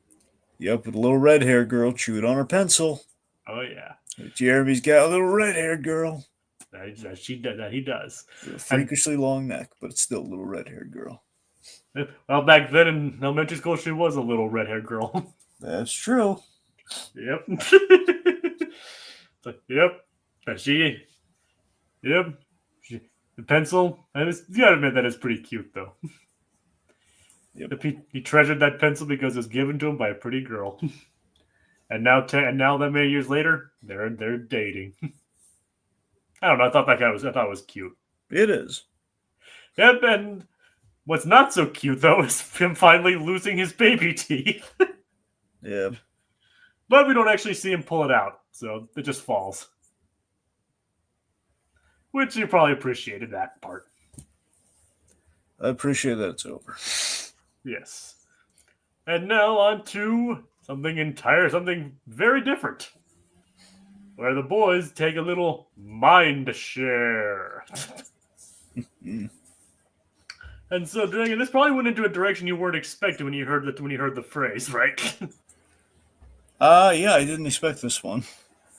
Yep, with a little red-haired girl chewed on her pencil. Oh, yeah. Jeremy's got a little red-haired girl. He does. A freakishly long neck, but it's still a little red-haired girl. Well, back then in elementary school, she was a little red-haired girl. That's true. Yep. Yep. Yep. The pencil. You gotta admit that is pretty cute, though. Yep. He treasured that pencil because it was given to him by a pretty girl. And now that many years later, they're dating. I don't know. I thought it was cute. It is. Yep. And what's not so cute though is him finally losing his baby teeth. Yeah. But we don't actually see him pull it out, so it just falls. Which you probably appreciated that part. I appreciate that it's over. Yes. And now on to something very different. Where the boys take a little mind share. And so, Dragon, this probably went into a direction you weren't expecting when you heard the phrase, right? Yeah, I didn't expect this one.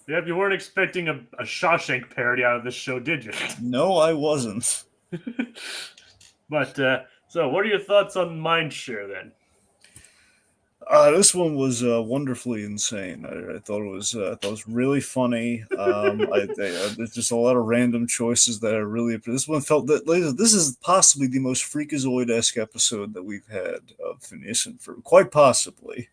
Yep, you weren't expecting a Shawshank parody out of this show, did you? No, I wasn't. But, so what are your thoughts on Mindshare, then? This one was wonderfully insane. I thought it was really funny. There's just a lot of random choices that I really. This one felt that this is possibly the most Freakazoid-esque episode that we've had of Phineas and Ferb, quite possibly.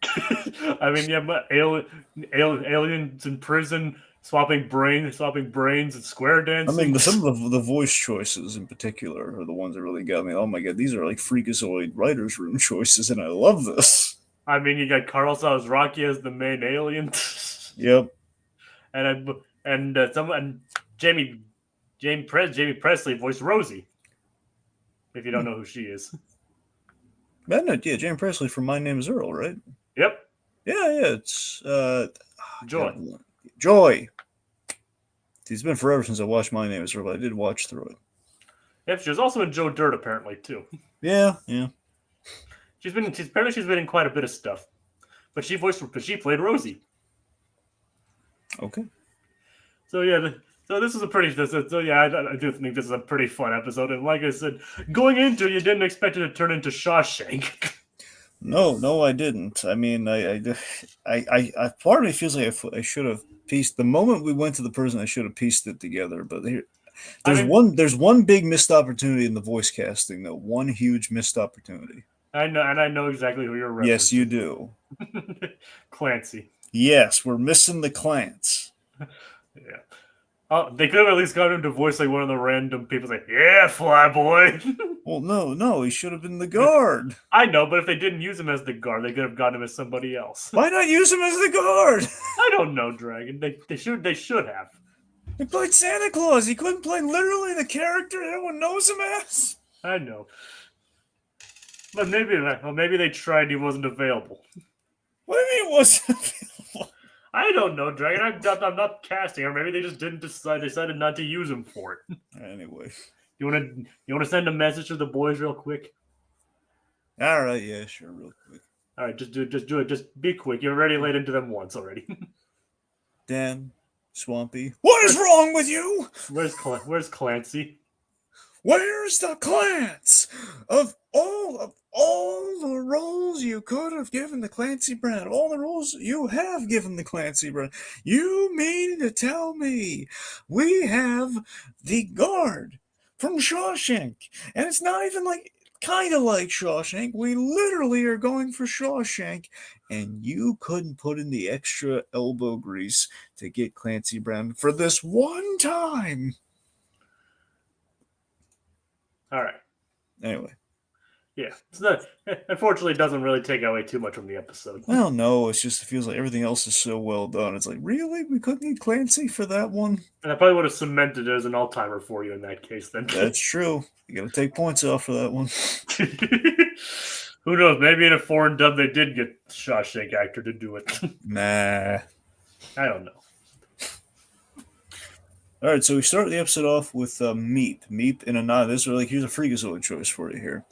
I mean, yeah, but aliens in prison swapping brains and square dancing. I mean, some of the voice choices in particular are the ones that really got me. Oh my god, these are like Freakazoid writers' room choices, and I love this. I mean, you got Carl Saws Rocky as the main alien. Yep. And Jamie Presley voiced Rosie. If you don't know who she is. Yeah, Jamie Presley from My Name Is Earl, right? Yep. Yeah, it's Joy. Joy. It's been forever since I watched My Name Is Earl, but I did watch through it. Yep, she was also in Joe Dirt apparently too. Yeah. She's been in quite a bit of stuff, but she played Rosie. Okay. So yeah, I do think this is a pretty fun episode, and like I said, going into it, you didn't expect it to turn into Shawshank. No, I didn't. I mean, I part of me feels like I should have pieced the moment we went to the prison. I should have pieced it together, but there's one big missed opportunity in the voice casting, though. One huge missed opportunity. I know, and I know exactly who you're referencing. Yes, you do. Clancy. Yes, we're missing the Clance. Yeah. Oh, they could have at least got him to voice like one of the random people, like, "Yeah, Flyboy." Well, no, he should have been the guard. I know, but if they didn't use him as the guard, they could have gotten him as somebody else. Why not use him as the guard? I don't know, Dragon. They should have. He played Santa Claus. He couldn't play literally the character everyone knows him as. I know. But maybe they tried. He wasn't available. What do you mean it wasn't available? I don't know, Dragon. I'm not casting, or maybe they just didn't decided not to use him for it. Anyway. You wanna send a message to the boys real quick? All right, yeah, sure, real quick. All right, just do it. Just be quick. You're already laid into them once already. Dan, Swampy, what is wrong with you? Where's Clancy? Where's the Clance of all the roles you could have given the Clancy Brown? All the roles you have given the Clancy Brown. You mean to tell me we have the guard from Shawshank, and it's not even like kind of like Shawshank. We literally are going for Shawshank, and you couldn't put in the extra elbow grease to get Clancy Brown for this one time. All right. Anyway. Yeah. It's not, unfortunately, it doesn't really take away too much from the episode. Well, no, it feels like everything else is so well done. It's like, really? We couldn't get Clancy for that one? And I probably would have cemented it as an all-timer for you in that case then. That's true. You got to take points off for that one. Who knows? Maybe in a foreign dub they did get the Shawshank actor to do it. Nah. I don't know. All right, so we start the episode off with Meep. Meep in a knot. This is like, here's a freakazoid choice for you here.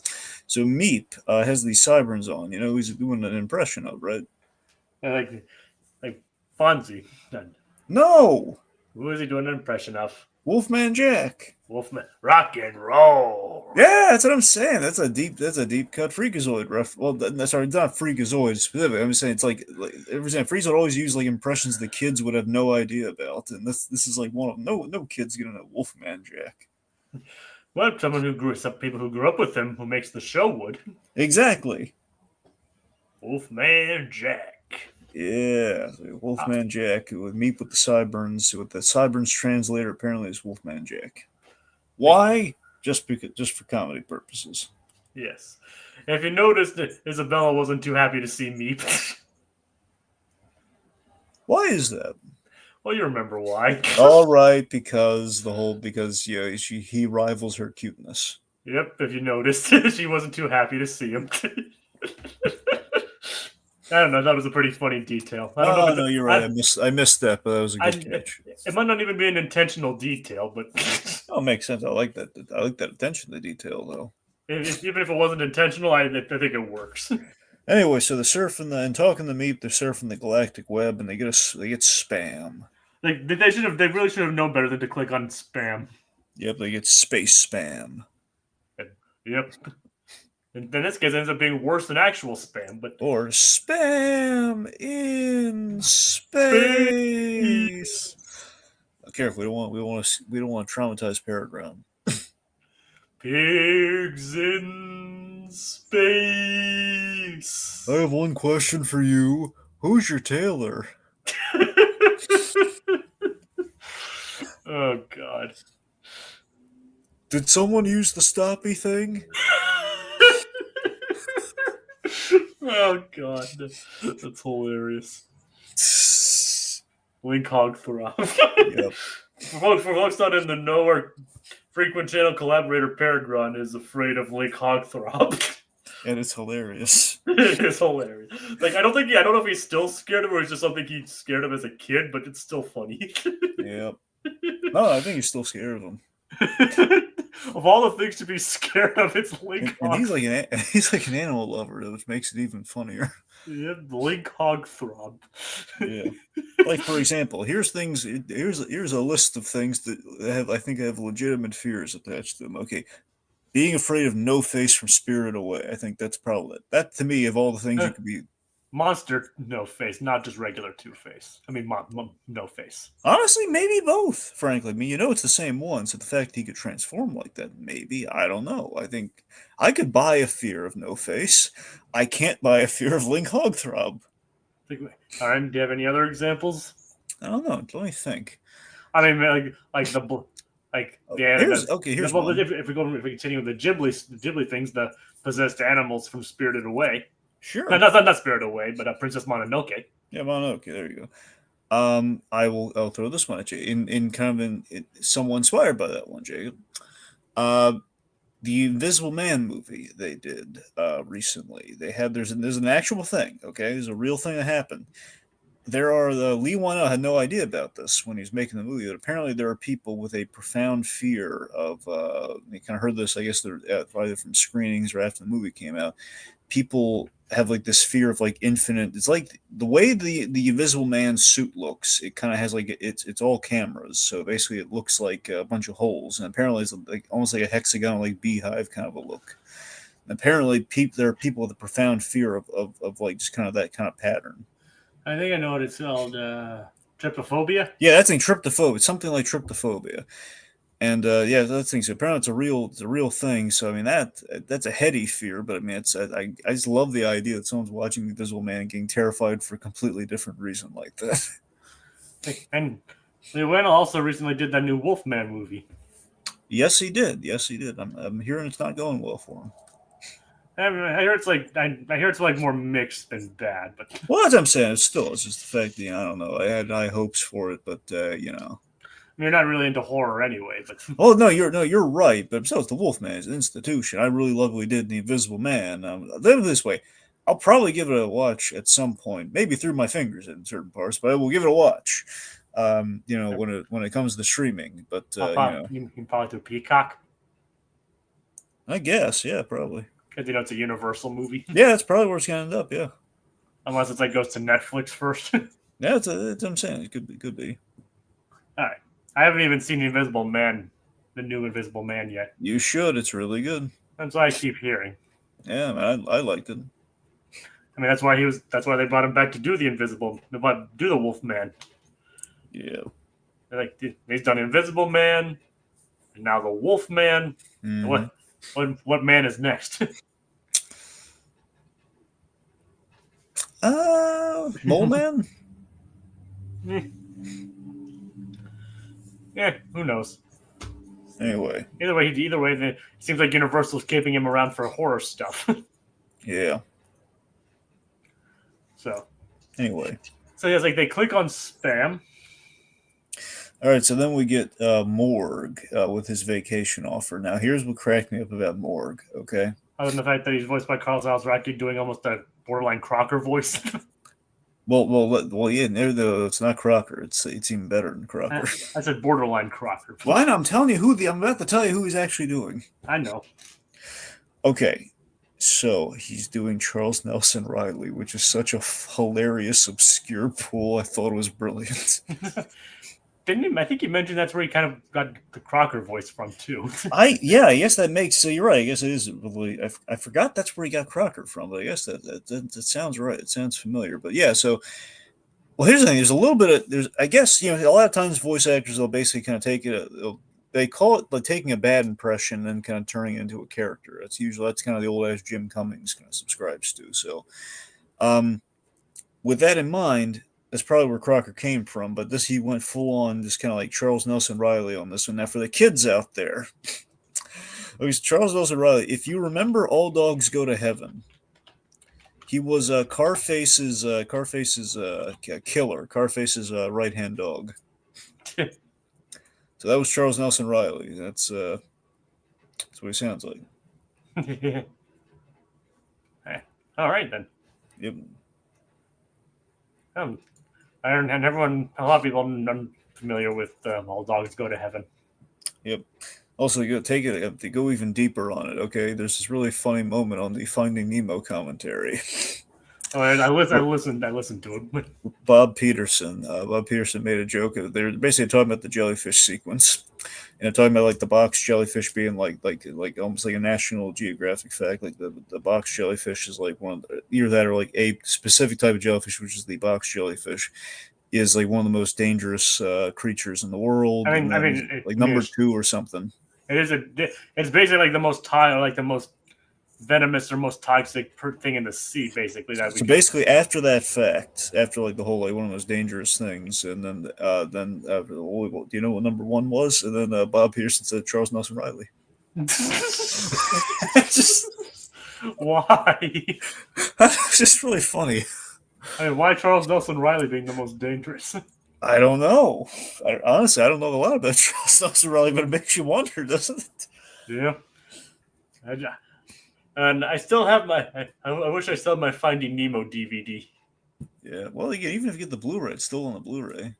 So Meep has these sideburns on. You know, he's doing an impression of, right? Yeah, like Fonzie. No! Who is he doing an impression of? Wolfman Jack. Wolfman. Rock and roll. Yeah, that's what I'm saying. That's a deep cut freakazoid ref. Well, sorry, it's not freakazoid specific. I'm just saying it's like every time Freakazoid always use like impressions the kids would have no idea about, and this is like one of no kids gonna know Wolfman Jack. Well, some people who grew up with him who makes the show would. Exactly. Wolfman Jack. Yeah, Wolfman Jack with Meep with the sideburns. With the sideburns translator apparently is Wolfman Jack. Why? Just for comedy purposes. Yes. And if you noticed, Isabella wasn't too happy to see Meep. Why is that? Well, you remember why. All right, because he rivals her cuteness. Yep, if you noticed, she wasn't too happy to see him. I don't know. That was a pretty funny detail. I don't know. No, you're right. I missed that, but that was a good catch. It might not even be an intentional detail, but oh, makes sense. I like that. I like that attention to detail, though. Even if it wasn't intentional, I think it works. Anyway, so they're surfing and talking to Meep. They're surfing the galactic web, and they get spam. They really should have known better than to click on spam. Yep, they get space spam. Yep. And in this case, it ends up being worse than actual spam, or spam in space. Careful, we don't want to traumatize Paragon. Pigs in space. I have one question for you. Who's your tailor? Oh God. Did someone use the stoppy thing? Oh God, that's hilarious. Link hog throb. Yep. For folks not in the know, our frequent channel collaborator Peregrine is afraid of Link hog throb. And it's hilarious. It is hilarious. Like I don't know if he's still scared of it or it's just something he's scared of as a kid, but it's still funny. Yep. No, I think he's still scared of him. Of all the things to be scared of, it's Link and hog. He's like an animal lover, which makes it even funnier. Yeah, Link hog throb. Yeah. Like for example, here's a list of things that have legitimate fears attached to them. Okay. Being afraid of No Face from Spirited Away. I think that's probably that to me of all the things you could be. Monster No Face, not just regular Two Face. I mean, No Face. Honestly, maybe both. Frankly, I mean, it's the same one. So the fact he could transform like that, maybe I don't know. I think I could buy a fear of No Face. I can't buy a fear of Link Hogthrob. All right. Do you have any other examples? I don't know. Let me think. I mean, like the here's one. If we continue with the Ghibli things, the possessed animals from Spirited Away. Sure. No, not Spirited Away, but Princess Mononoke. Yeah, Mononoke. There you go. I'll throw this one at you in kind of somewhat inspired by that one, Jacob. Uh, the Invisible Man movie they did recently. There's an actual thing. Okay, there's a real thing that happened. Lee Whannell had no idea about this when he was making the movie, but apparently there are people with a profound fear of. You kind of heard this, I guess, either from screenings or after the movie came out. People have like this fear of like infinite. It's like the way the Invisible Man suit looks. It kind of has like it's all cameras, so basically it looks like a bunch of holes, and apparently it's like almost like a hexagon, like beehive kind of a look. And apparently, there are people with a profound fear of like just kind of that kind of pattern. I think I know what it's called. Trypophobia? Yeah, that's in tryptophobia. It's something like tryptophobia. And yeah, that thing. So apparently, it's a real thing. So I mean, that's a heady fear, but I mean, I just love the idea that someone's watching the Invisible Man and getting terrified for a completely different reason like that. And Lee Whannell also recently did that new Wolfman movie. Yes, he did. Yes, he did. I'm hearing it's not going well for him. I hear it's like more mixed than bad, but well, that's what I'm saying. It's just the fact that I don't know. I had high hopes for it, but you know, you're not really into horror anyway. But oh no, you're right. But so it's the Wolfman, it's an institution. I really love what we did in the Invisible Man. Live this way. I'll probably give it a watch at some point, maybe through my fingers in certain parts, but I will give it a watch. You know, when it comes to streaming, but you can probably do Peacock. I guess, yeah, probably. Because it's a Universal movie. Yeah, that's probably where it's gonna end up. Yeah, unless it's like goes to Netflix first. yeah, that's what I'm saying. It could be. All right, I haven't even seen the Invisible Man, the new Invisible Man yet. You should. It's really good. That's what I keep hearing. Yeah, man, I liked it. I mean, that's why they brought him back to do the Wolf Man. Yeah. They're like, he's done Invisible Man, and now the Wolf Man. Mm-hmm. What man is next? Mole Man? Yeah, who knows? Anyway. Either way, it seems like Universal's keeping him around for horror stuff. Yeah. So. Anyway. So yeah, it's like they click on spam. All right, so then we get Morg with his vacation offer. Now, here's what cracked me up about Morg, okay? Other than the fact that he's voiced by Carl Zalzraki doing almost a borderline Crocker voice. well, yeah, no, it's not Crocker. It's even better than Crocker. I said borderline Crocker. Well, I know, I'm telling you I'm about to tell you who he's actually doing. I know. Okay, so he's doing Charles Nelson Riley, which is such a hilarious, obscure pool. I thought it was brilliant. I think you mentioned that's where he kind of got the Crocker voice from too. I guess that makes. So you're right. I guess it is really. I forgot that's where he got Crocker from, but I guess that sounds right. It sounds familiar. But yeah, so well, here's the thing. There's a little bit of I guess a lot of times voice actors they'll basically kind of take it. They call it like taking a bad impression and then kind of turning it into a character. That's kind of the old ass Jim Cummings kind of subscribes to. So, with that in mind. That's probably where Crocker came from, but he went full on, just kind of like Charles Nelson Riley on this one. Now, for the kids out there, Charles Nelson Riley, if you remember All Dogs Go to Heaven, he was Carface's killer, Carface's right-hand dog. So that was Charles Nelson Riley. That's what he sounds like. All right, then. Yep. And a lot of people are familiar with All Dogs Go to Heaven. Yep. Also, you to go even deeper on it. Okay, there's this really funny moment on the Finding Nemo commentary. Oh, I listened to it. Bob Peterson made a joke. They're basically talking about the jellyfish sequence, and talking about like the box jellyfish being like almost like a National Geographic fact. Like the box jellyfish is like either that or like a specific type of jellyfish, which is the box jellyfish, is like one of the most dangerous creatures in the world. I mean, like number 2 or something. It's basically like the most venomous or most toxic thing in the sea, basically. Basically, after that fact, after like the whole like one of those dangerous things, and then do you know what number 1 was? And then Bob Peterson said Charles Nelson Riley. Just why? It's just really funny. I mean, why Charles Nelson Riley being the most dangerous? I don't know. Honestly, I don't know a lot about stuff really, but it makes you wonder, doesn't it? Yeah. And I still have I wish I still had my Finding Nemo DVD. Yeah. Well, even if you get the Blu-ray, it's still on the Blu-ray.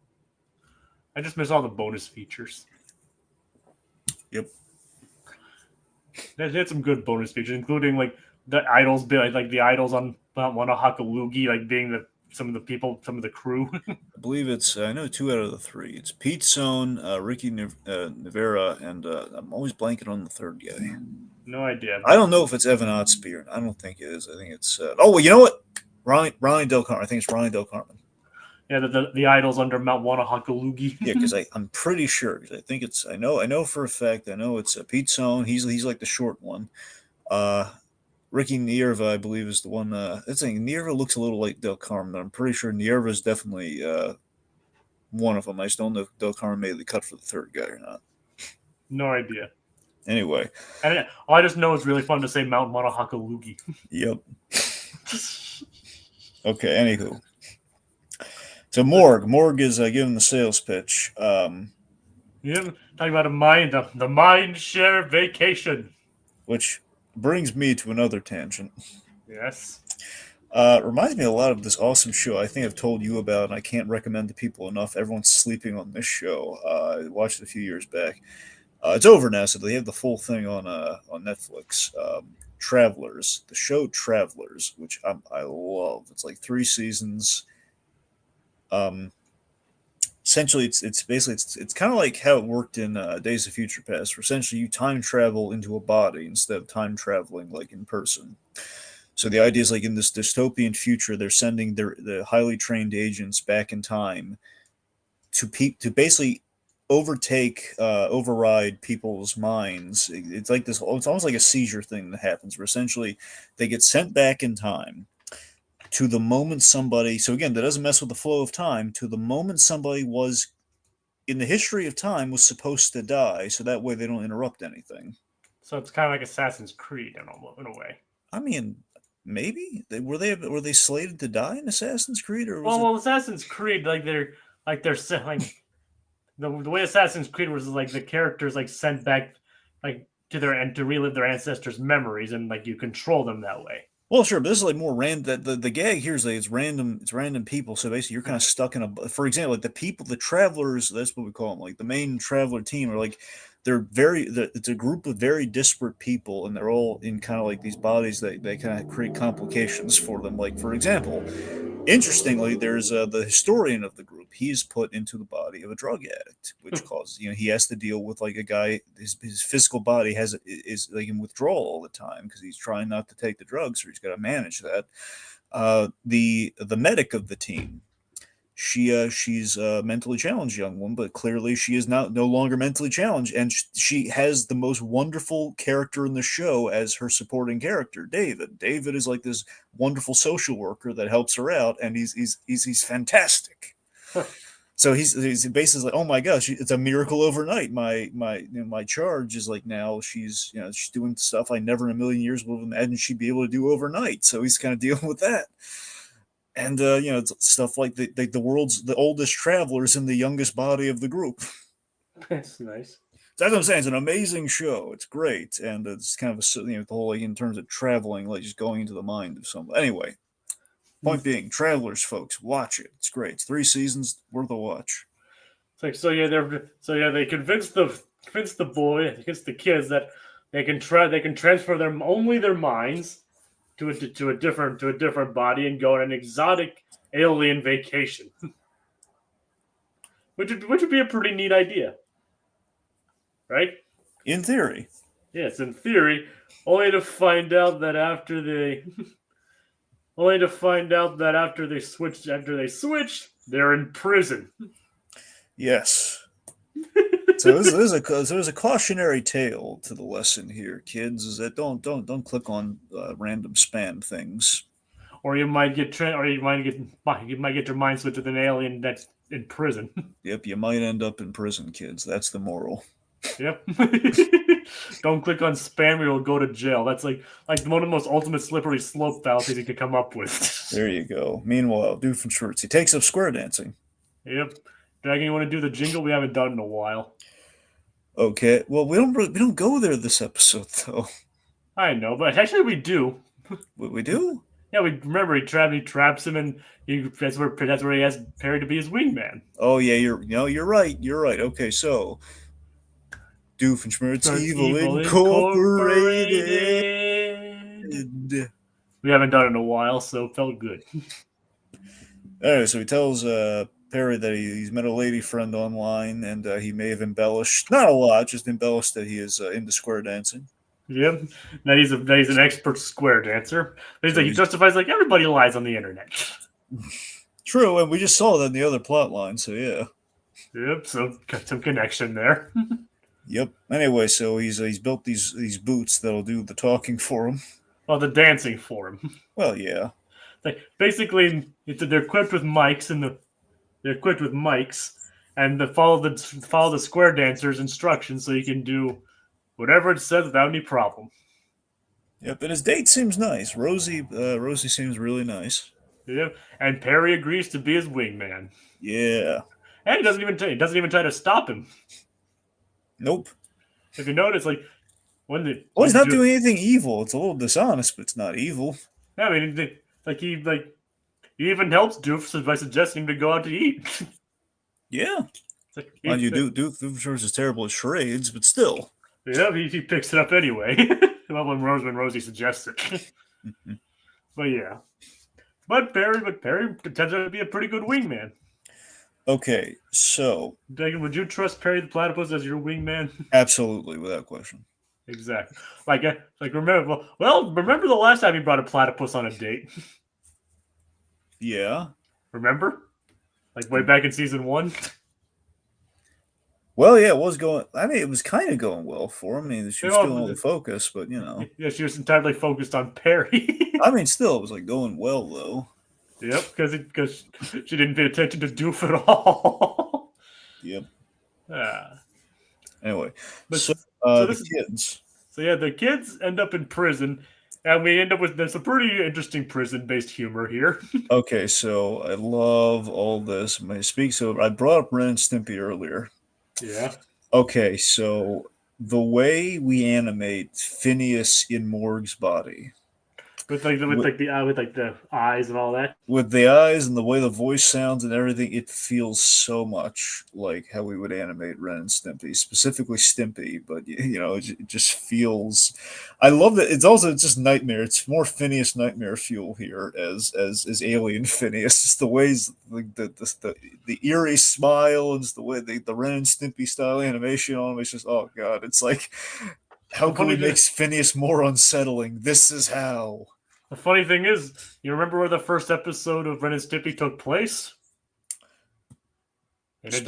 I just miss all the bonus features. Yep. They had some good bonus features, including like the idols, like the idols on Mount Wanahakalugi, like being some of the people, some of the crew. I believe it's, I know 2 out of the 3. It's Pete Sohn, Ricky Nivera, and I'm always blanking on the third guy. No idea. I don't know if it's Evan Otspear. I don't think it is. I think it's, oh, well, you know what? Ronnie Del Carmen. I think it's Ronnie Del Carmen. Yeah, the idols under Mount Wanahakalugi. Yeah, because I'm pretty sure. Cause I think it's, I know for a fact. I know it's Pete Sohn. He's like the short one. Ricky Nierva, I believe, is the one. That's saying Nierva looks a little like Del Carmen, but I'm pretty sure Nierva is definitely one of them. I just don't know if Del Carmen made the cut for the third guy or not. No idea. Anyway, all I just know it's really fun to say Mount Wanahakalugi. Yep. Okay. Anywho, so Morg is giving the sales pitch. Yeah, talking about the mind share vacation. Which brings me to another tangent. Yes. Reminds me a lot of this awesome show I think I've told you about, and I can't recommend to people enough. Everyone's sleeping on this show. I watched it a few years back. It's over now, so they have the full thing on Netflix. Travelers, the show Travelers, which I love. It's like 3 seasons. Essentially, it's basically it's kind of like how it worked in Days of Future Past, where essentially you time travel into a body instead of time traveling like in person. So the idea is like in this dystopian future, they're sending the highly trained agents back in time to basically override people's minds. It's like this. It's almost like a seizure thing that happens, where essentially they get sent back in time to the moment somebody. So again, that doesn't mess with the flow of time. To the moment somebody was in the history of time was supposed to die, so that way they don't interrupt anything. So it's kind of like Assassin's Creed in a way. I mean, maybe were they slated to die in Assassin's Creed, or well, Assassin's Creed, they're the way Assassin's Creed was like the characters like sent back like to relive their ancestors' memories, and like you control them that way. Well, sure, but this is like more random. The gag here is that it's random. It's random people. So basically, you're kind of stuck in a. For example, like the travelers. That's what we call them. Like the main traveler team are like it's a group of very disparate people, and they're all in kind of like these bodies that they kind of create complications for them. Like for example, interestingly, there's the historian of the group. He's put into the body of a drug addict, which causes he has to deal with like a guy. His physical body is like in withdrawal all the time because he's trying not to take the drugs, so he's got to manage that. The medic of the team. She's a mentally challenged young woman, but clearly she is no longer mentally challenged, and she has the most wonderful character in the show as her supporting character, David. David is like this wonderful social worker that helps her out, and he's fantastic. So he's basically like, oh my gosh, it's a miracle overnight. My charge is like now she's doing stuff I never in a million years would have imagined she'd be able to do overnight. So he's kind of dealing with that. And stuff like the world's the oldest travelers in the youngest body of the group. That's nice. That's what I'm saying. It's an amazing show. It's great, and it's kind of the whole like in terms of traveling, like just going into the mind of somebody. Anyway, point being, Travelers, folks, watch it. It's great. It's 3 seasons worth a watch. It's like they convince the kids that they can transfer their minds to a different body and go on an exotic alien vacation, which would be a pretty neat idea, right? In theory, yes, in theory, only to find out that after they switched, they're in prison. Yes. So there's a cautionary tale to the lesson here, kids. Is that don't click on random spam things, or you might get your mind switched with an alien that's in prison. Yep, you might end up in prison, kids. That's the moral. Yep. Don't click on spam or you'll go to jail. That's like one of the most ultimate slippery slope fallacies you could come up with. There you go. Meanwhile, Doofenshmirtz, he takes up square dancing. Yep. Dragon, you want to do the jingle? We haven't done it in a while. Okay. Well, we don't go there this episode though. I know, but actually we do. We do? Yeah, we remember he traps him, and that's where he asks Perry to be his wingman. Oh yeah, you're right. You're right. Okay, so Doofenshmirtz Evil Incorporated. We haven't done it in a while, so it felt good. Alright, so he tells Perry that he's met a lady friend online, and he may have embellished, not a lot, just embellished that he is into square dancing. Yep. That he's an expert square dancer. But he justifies like everybody lies on the internet. True, and we just saw that in the other plot line, so yeah. Yep, so got some connection there. Yep. Anyway, so he's built these boots that'll do the talking for him. Well, the dancing for him. Well, yeah. Like basically, they're equipped with mics, and follow the square dancer's instructions, so you can do whatever it says without any problem. Yep, and his date seems nice. Rosie seems really nice. Yep, and Perry agrees to be his wingman. Yeah. And he doesn't even try to stop him. Nope. If you notice, like he's not doing anything evil. It's a little dishonest, but it's not evil. Yeah, I mean, he even helps Doof by suggesting him to go out to eat. Yeah. Mind you, Doofenshmirtz is terrible at charades, but still. Yeah, he picks it up anyway. Well, when Rosie suggests it. But yeah. But Perry turns out to be a pretty good wingman. Okay, so Dagan, would you trust Perry the Platypus as your wingman? Absolutely, without question. Exactly. Remember the last time you brought a platypus on a date? Yeah. Remember? Like way back in season 1? Well, yeah, it was kind of going well for him. I mean, she was still on the focus, but you know. Yeah, she was entirely focused on Perry. I mean, still, it was like going well though. Yep, because she didn't pay attention to Doof at all. Yep. Yeah. Anyway, the kids. So yeah, the kids end up in prison, and we end up with some pretty interesting prison-based humor here. Okay, so I love all this. I brought up Ren and Stimpy earlier. Yeah. Okay, so the way we animate Phineas in Morg's body. With the eyes and all that. With the eyes and the way the voice sounds and everything, it feels so much like how we would animate Ren and Stimpy, specifically Stimpy. But you know, it just feels. I love that. It's also just nightmare. It's more Phineas nightmare fuel here as alien Phineas. Just the ways, like the eerie smile and just the way the Ren and Stimpy style animation on him. It's just god. It's like, how can we make Phineas more unsettling? This is how. The funny thing is, you remember where the first episode of Ren and Stimpy took place? In a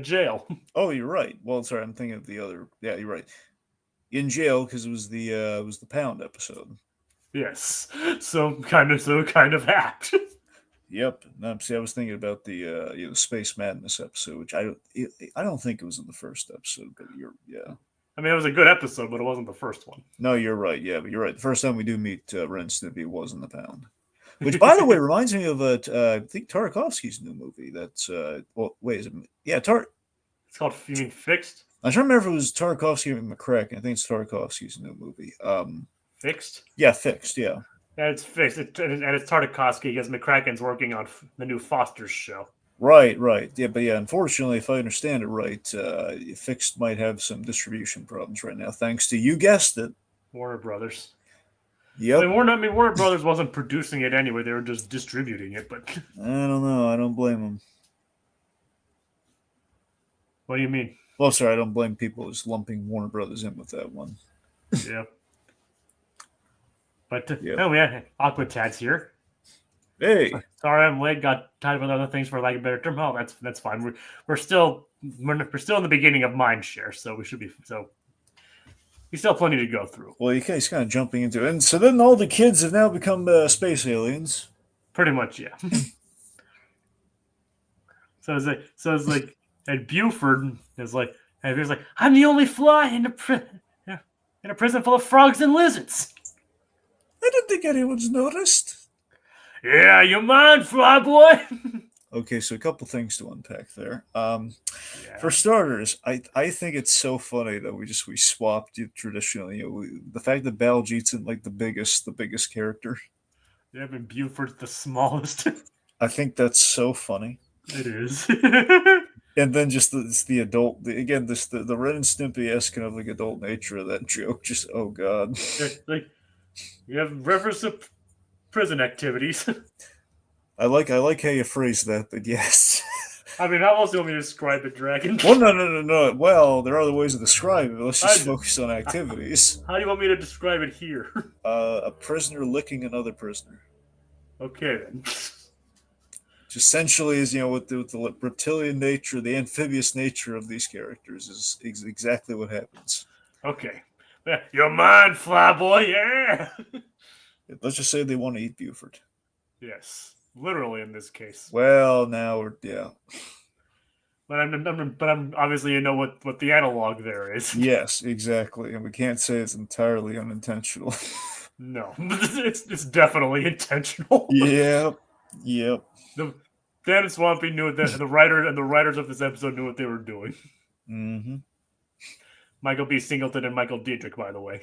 jail. Oh, you're right. Well, sorry, I'm thinking of the other. Yeah, you're right. In jail because it was the Pound episode. Yes. So kind of apt. Yep. No, see, I was thinking about the Space Madness episode, which I don't think it was in the first episode, but yeah. I mean, it was a good episode, but it wasn't the first one. No, you're right. Yeah, but you're right. The first time we do meet Ren and Stimpy was in the Pound. Which, by the way, reminds me of I think Tarkovsky's new movie. That's wait, is it? Yeah, It's called. You mean Fixed? I'm trying to remember if it was Tarkovsky or McCracken. I think it's Tarkovsky's new movie. Fixed. Yeah, Fixed. Yeah. Yeah, it's Fixed, and it's Tarkovsky because McCracken's working on the new Foster's show. Right. Yeah, but yeah, unfortunately, if I understand it right, Fixed might have some distribution problems right now, thanks to, you guessed it, Warner Brothers. Yep. Warner Brothers wasn't producing it anyway; they were just distributing it. But I don't know. I don't blame them. What do you mean? Well, sorry, I don't blame people just lumping Warner Brothers in with that one. Yeah. But no, we had Aquatad's here. Hey. Sorry, I'm late. Got tied with other things, for lack of a better term. Oh, that's fine. We're still in the beginning of Mindshare, so we should be we still have plenty to go through. Well, he's kind of jumping into it, and so then all the kids have now become space aliens. Pretty much, yeah. So it's like, and Buford is like, and he's like, I'm the only fly in a prison full of frogs and lizards. I don't think anyone's noticed. Yeah, you mind, fly boy? Okay, so a couple things to unpack there. Yeah. For starters, I think it's so funny that we swapped it traditionally. The fact that Baljeet's in like the biggest character. Yeah, and Buford's the smallest. I think that's so funny. It is. And then just the adult again, the Ren and Stimpy esque kind of like adult nature of that joke. Just oh god. Like, you have reference to prison activities. I like how you phrase that, but yes. I mean, how else do you want me to describe it, Dragon? Well, no. Well, there are other ways to describe it. But let's just focus on activities. How do you want me to describe it here? A prisoner licking another prisoner. Okay, then. Which essentially is, with the reptilian nature, the amphibious nature of these characters is exactly what happens. Okay. You're mine, Flyboy, yeah! Let's just say they want to eat Buford. Yes. Literally in this case. Well, now yeah. But I'm obviously you know what the analog there is. Yes, exactly, and we can't say it's entirely unintentional. No, it's definitely intentional. Yep. Dan and Swampy knew that the writers of this episode knew what they were doing. Mm-hmm. Michael B. Singleton and Michael Diedrich, by the way.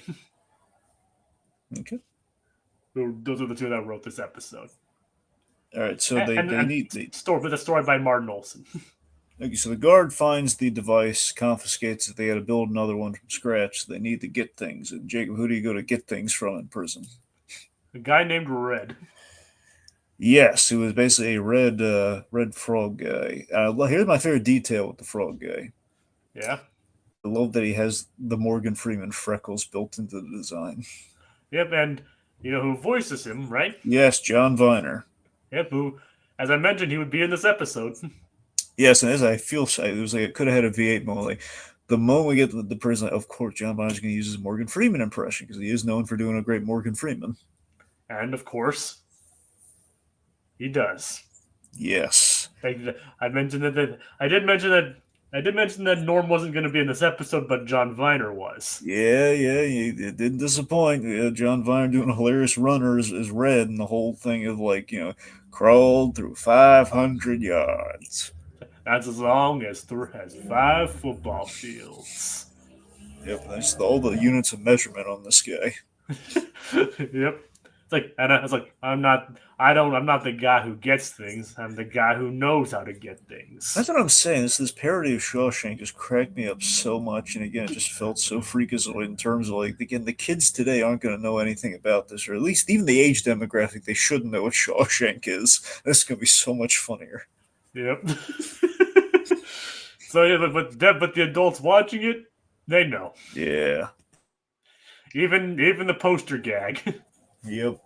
Okay. Those are the two that wrote this episode. All right, so they need the story by Martin Olson. Okay, so the guard finds the device, confiscates it. They got to build another one from scratch. So they need to get things. And Jacob, who do you go to get things from in prison? A guy named Red. Yes, who is basically a red frog guy. Here's my favorite detail with the frog guy. Yeah. I love that he has the Morgan Freeman freckles built into the design. Yep, and you know who voices him, right? Yes, John Viner. Yep, who, as I mentioned, he would be in this episode. Yes, and as I feel, it was like it could have had a V8 moment. Like, the moment we get to the prison, of course, John Viner's going to use his Morgan Freeman impression because he is known for doing a great Morgan Freeman. And of course, he does. Yes. I mentioned that I did mention that Norm wasn't going to be in this episode, but John Viner was. Yeah, it didn't disappoint. Yeah, John Viner doing a hilarious runner is Red, and the whole thing of crawled through 500 yards. That's as long as has 5 football fields. Yep, that's all the units of measurement on this guy. Yep. It's like, and I was like, I'm not the guy who gets things. I'm the guy who knows how to get things. That's what I'm saying. This parody of Shawshank just cracked me up so much, and again, it just felt so freakazoid in terms of the kids today aren't going to know anything about this, or at least even the age demographic, they shouldn't know what Shawshank is. This is going to be so much funnier. Yep. So yeah, but the adults watching it, they know. Yeah. Even the poster gag. Yep.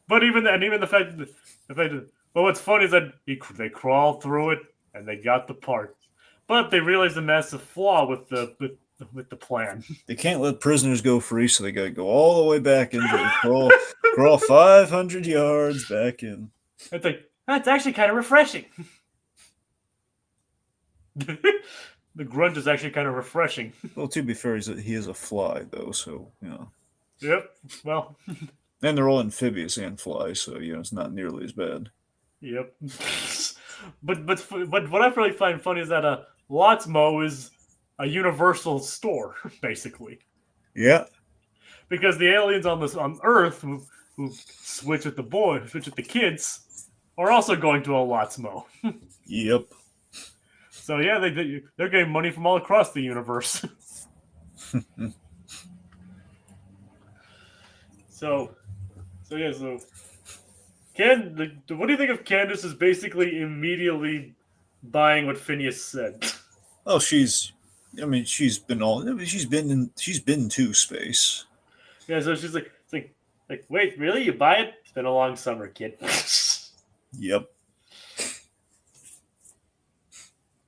But even the fact that what's funny is that they crawl through it and they got the part, but they realize the massive flaw with the plan. They can't let prisoners go free, so they got to go all the way back into it. Crawl 500 yards back in. It's like that's actually kind of refreshing. The grunt is actually kind of refreshing. Well, to be fair, he is a fly though, so Yep. Well. And they're all amphibious and flies, so it's not nearly as bad. Yep. but what I really find funny is that Lotsmo is a universal store, basically. Yeah. Because the aliens on Earth who switch with the kids, are also going to a Lotsmo. Yep. So yeah, they're getting money from all across the universe. So what do you think of Candace is basically immediately buying what Phineas said? Oh, she's been to space. Yeah, so she's like, wait, really? You buy it? It's been a long summer, kid. Yep.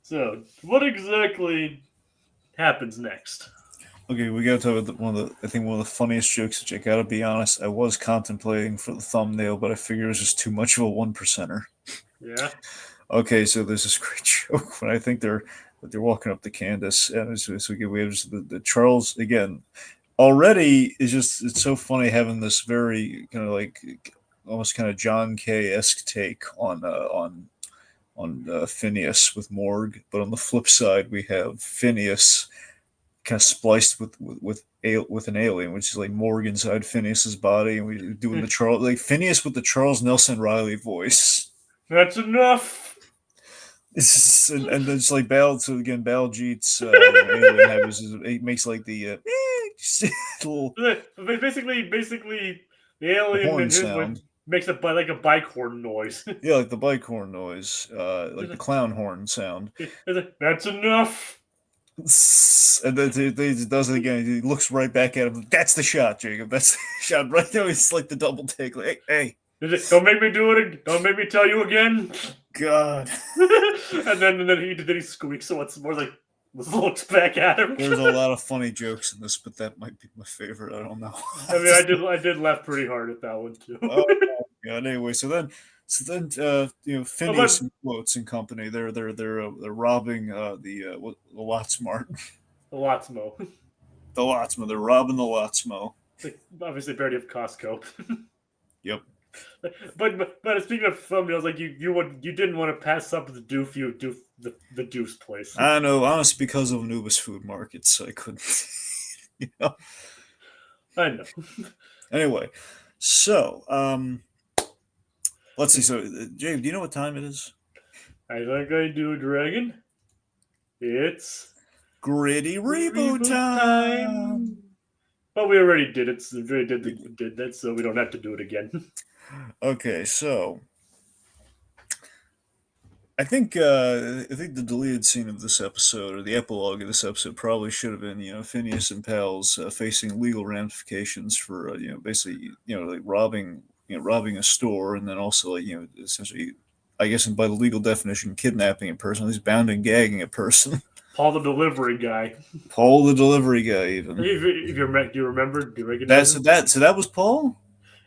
So, what exactly happens next? Okay, we gotta talk about one of the funniest jokes, which I gotta be honest, I was contemplating for the thumbnail, but I figured it was just too much of a 1%er. Yeah. Okay, so there's this great joke when I think they're walking up to Candace, and we have the Charles again. Already it's so funny having this very kind of almost kind of John K-esque take on Phineas with Morg, but on the flip side, we have Phineas kind of spliced with an alien, which is like Morg inside Phineas's body, and we doing the Charles like Phineas with the Charles Nelson Riley voice. That's enough. And it's like Baljeet's alien he makes like the little basically the alien horn in his sound. makes like a bike horn noise. Yeah, like the bike horn noise, like the clown horn sound. That's enough. And then he does it again. He looks right back at him. That's the shot, Jacob. That's the shot right there. It's like the double take. Like, hey. Don't make me do it. Don't make me tell you again. God. and then he squeaks, so it's more like looks back at him. There's a lot of funny jokes in this, but that might be my favorite. I don't know. I mean, I did laugh pretty hard at that one too. Oh God. Anyway, so then Phineas and Quotes and company, they're robbing the Lotsmart. The Lotsmo. The Lotsmo. They're robbing the Lotsmo. Obviously, parody of Costco. Yep. But speaking of film, I was like, you didn't want to pass up the the Doof's place. I know, honestly, because of Anubis food markets, I couldn't. I know. Anyway, so let's see. So, James, do you know what time it is? I think I do, Dragon. It's Gritty reboot time. But we already did it. So we already did that, so we don't have to do it again. Okay, so I think the deleted scene of this episode, or the epilogue of this episode, probably should have been Phineas and pals facing legal ramifications for basically like robbing a store, and then also essentially, I guess by the legal definition, kidnapping a person, at least bound and gagging a person. Paul the delivery guy. Paul the delivery guy, even. Do you remember? Do you recognize that? So that was Paul.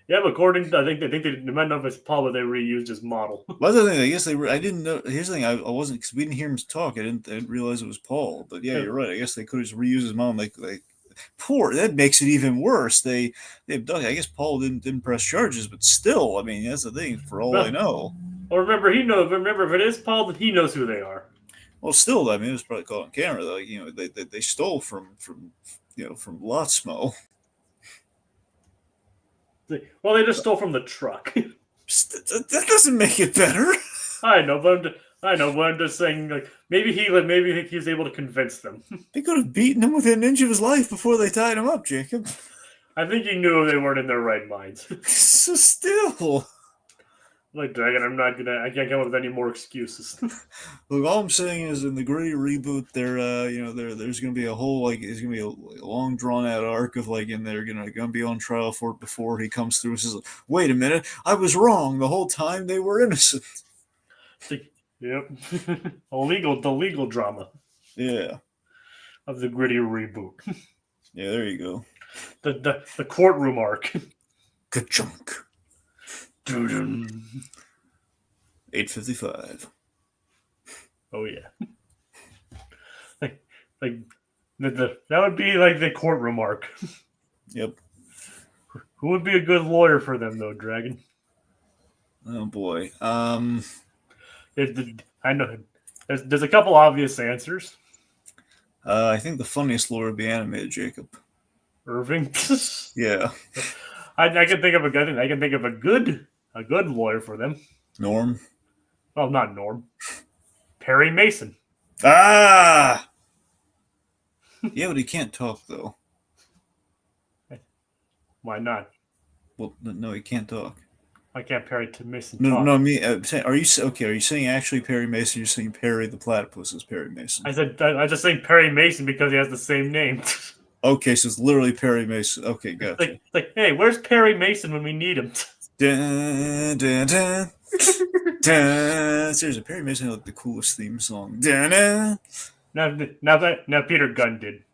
Yeah, but according to, I think they might not know if it's Paul, but they reused his model. Well, the thing, I guess I didn't know. Here's the thing, I wasn't, because we didn't hear him talk. I didn't realize it was Paul. But yeah, you're right. I guess they could have just reused his model. Like poor. That makes it even worse. They abducted. I guess Paul didn't press charges, but still, I mean, that's the thing. For all I know. Well, remember if it is Paul, then he knows who they are. Well, still, I mean, it was probably caught on camera. Though, they stole from Lotsmo. Well, they just stole from the truck. That doesn't make it better. I know, but I'm just saying, like maybe he was able to convince them. They could have beaten him within an inch of his life before they tied him up, Jacob. I think he knew they weren't in their right minds. So still, like Dragon, I can't come up with any more excuses. Look, all I'm saying is in the gritty reboot, there's going to be a whole there's going to be a long drawn out arc of and they're going to be on trial for it before he comes through and says, "Wait a minute, I was wrong the whole time. They were innocent." Yep, the legal drama. Yeah, of the gritty reboot. Yeah, there you go. The courtroom arc. Ka-chunk. 8:55. Oh yeah. like that would be like the courtroom arc. Yep. Who would be a good lawyer for them though, Dragon? Oh boy. I know there's a couple obvious answers. I think the funniest lawyer would be animated Jacob. Irving. Yeah. I can think of a good lawyer for them. Norm. Well, not Norm. Perry Mason. Ah. Yeah, but he can't talk though. Why not? Well, no, he can't talk. Why can't Perry Mason No, talk? no. Are you saying actually Perry Mason? You're saying Perry the Platypus is Perry Mason? I just saying Perry Mason because he has the same name. Okay, so it's literally Perry Mason. Okay, gotcha. Like, hey, where's Perry Mason when we need him? Dun, dun, dun. Dun. Seriously, Perry Mason had the coolest theme song. Dun, dun. Now Peter Gunn did.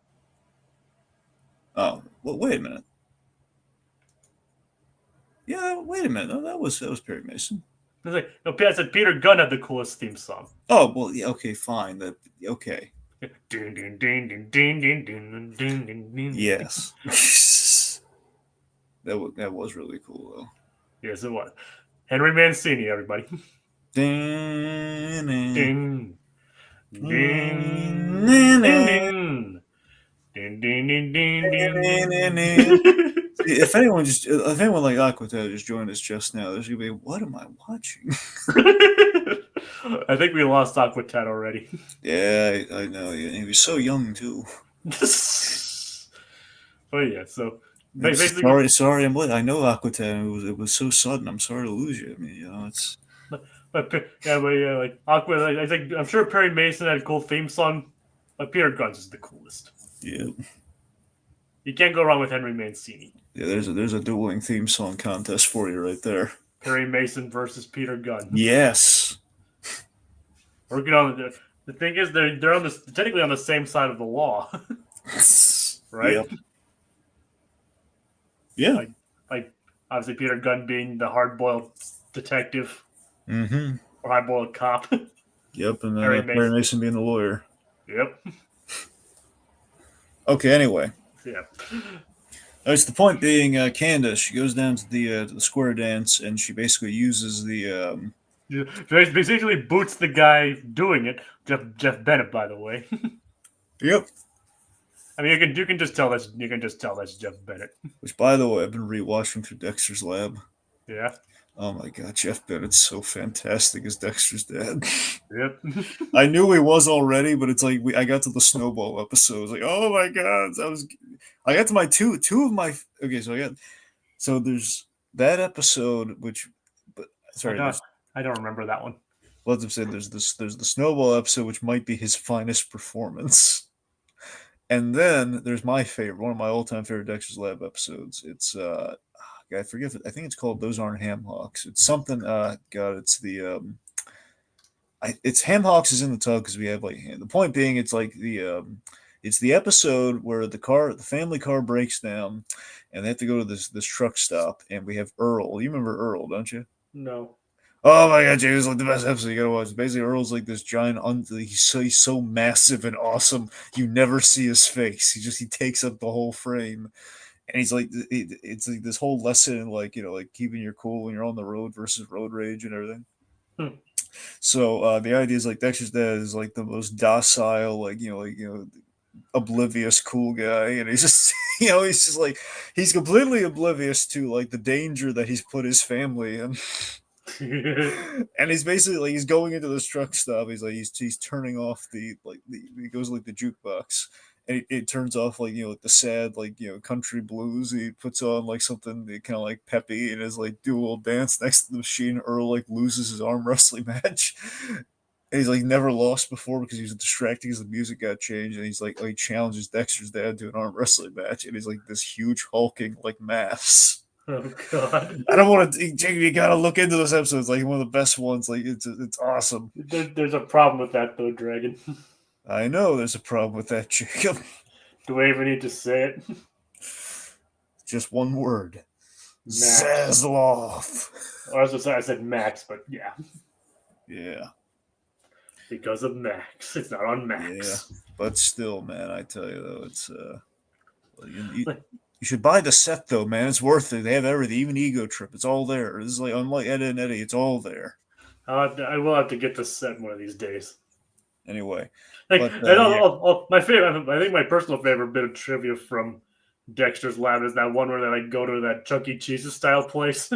Oh, well, wait a minute. Yeah, wait a minute. No, that was Perry Mason. I said Peter Gunn had the coolest theme song. Oh well, yeah, okay, fine. Okay. Yes. That was really cool though. Yes, it was. Henry Mancini, everybody. Ding, Ding. Ding. ding, Ding, ding. ding. Ding, ding, ding, ding, ding. If anyone like Aquatel just joined us just now, there's gonna be, what am I watching? I think we lost Aquatet already. Yeah, I know. Yeah, he was so young too. But yeah, so Sorry, sorry. I know Aquatel. It was so sudden. I'm sorry to lose you. I mean, it's. but yeah, like Aqua. I'm sure Perry Mason had a cool theme song, but Peter Guns is the coolest. Yeah. You can't go wrong with Henry Mancini. Yeah, there's a dueling theme song contest for you right there. Perry Mason versus Peter Gunn. Yes. Working on the thing is they're on this technically on the same side of the law, right? Yep. Yeah. Like obviously Peter Gunn being the hard-boiled detective Mm-hmm. or hard-boiled cop. Yep, and then Perry Mason being the lawyer. Yep. Okay. Anyway. Yeah. It's the point being, Candace. She goes down to the square dance, and she basically uses the. She basically boots the guy doing it, Jeff Bennett, by the way. Yep. I mean, you can just tell that's Jeff Bennett. Which, by the way, I've been rewatching through Dexter's Lab. Yeah. Oh my god, Jeff Bennett's so fantastic as Dexter's dad. Yep. I knew he was already, but it's like I got to the snowball episode. I was like, oh my god, I got to my two of my. Okay, so there's that episode, but sorry, I don't remember that one. Let's just say there's the snowball episode, which might be his finest performance. And then there's my favorite, one of my all-time favorite Dexter's Lab episodes. It's I forget. I think it's called "Those Aren't Ham Hocks." It's something. God, it's the. It's Ham Hocks is in the tub because we have like the point being it's like it's the episode where the family car breaks down, and they have to go to this truck stop, and we have Earl. You remember Earl, don't you? No. Oh my god, Jay, it was like the best episode you gotta watch. Basically, Earl's like this giant, he's so massive and awesome. You never see his face. He takes up the whole frame, and he's like, it's like this whole lesson in like like keeping your cool when you're on the road versus road rage and everything. So the idea is like Dexter's dad is like the most docile, like oblivious cool guy, and he's just he's just like he's completely oblivious to like the danger that he's put his family in. And he's basically like he's going into this truck stop. He's like he's turning off he goes like the jukebox, and it turns off like like the sad country blues. He puts on like something kind of like peppy and is like do a little dance next to the machine. Earl like loses his arm wrestling match. And he's like never lost before because he was distracted because the music got changed. And he's like he challenges Dexter's dad to an arm wrestling match, and he's like this huge hulking like mass. Oh god! I don't want to. Jacob, you gotta look into this episode. It's like one of the best ones. Like it's awesome. There's a problem with that though, Dragon. I know there's a problem with that, Jacob. Do I even need to say it? Just one word. Max. Zaslav. I said Max, but yeah. Yeah. Because of Max. It's not on Max. Yeah. But still, man, I tell you though, it's you should buy the set though, man. It's worth it. They have everything, even Ego Trip. It's all there. This is like unlike Ed and Eddie. It's all there. I will have to get this set one of these days. Anyway, my favorite. I think my personal favorite bit of trivia from Dexter's Lab is that one where they like go to that Chuck E. Cheese style place.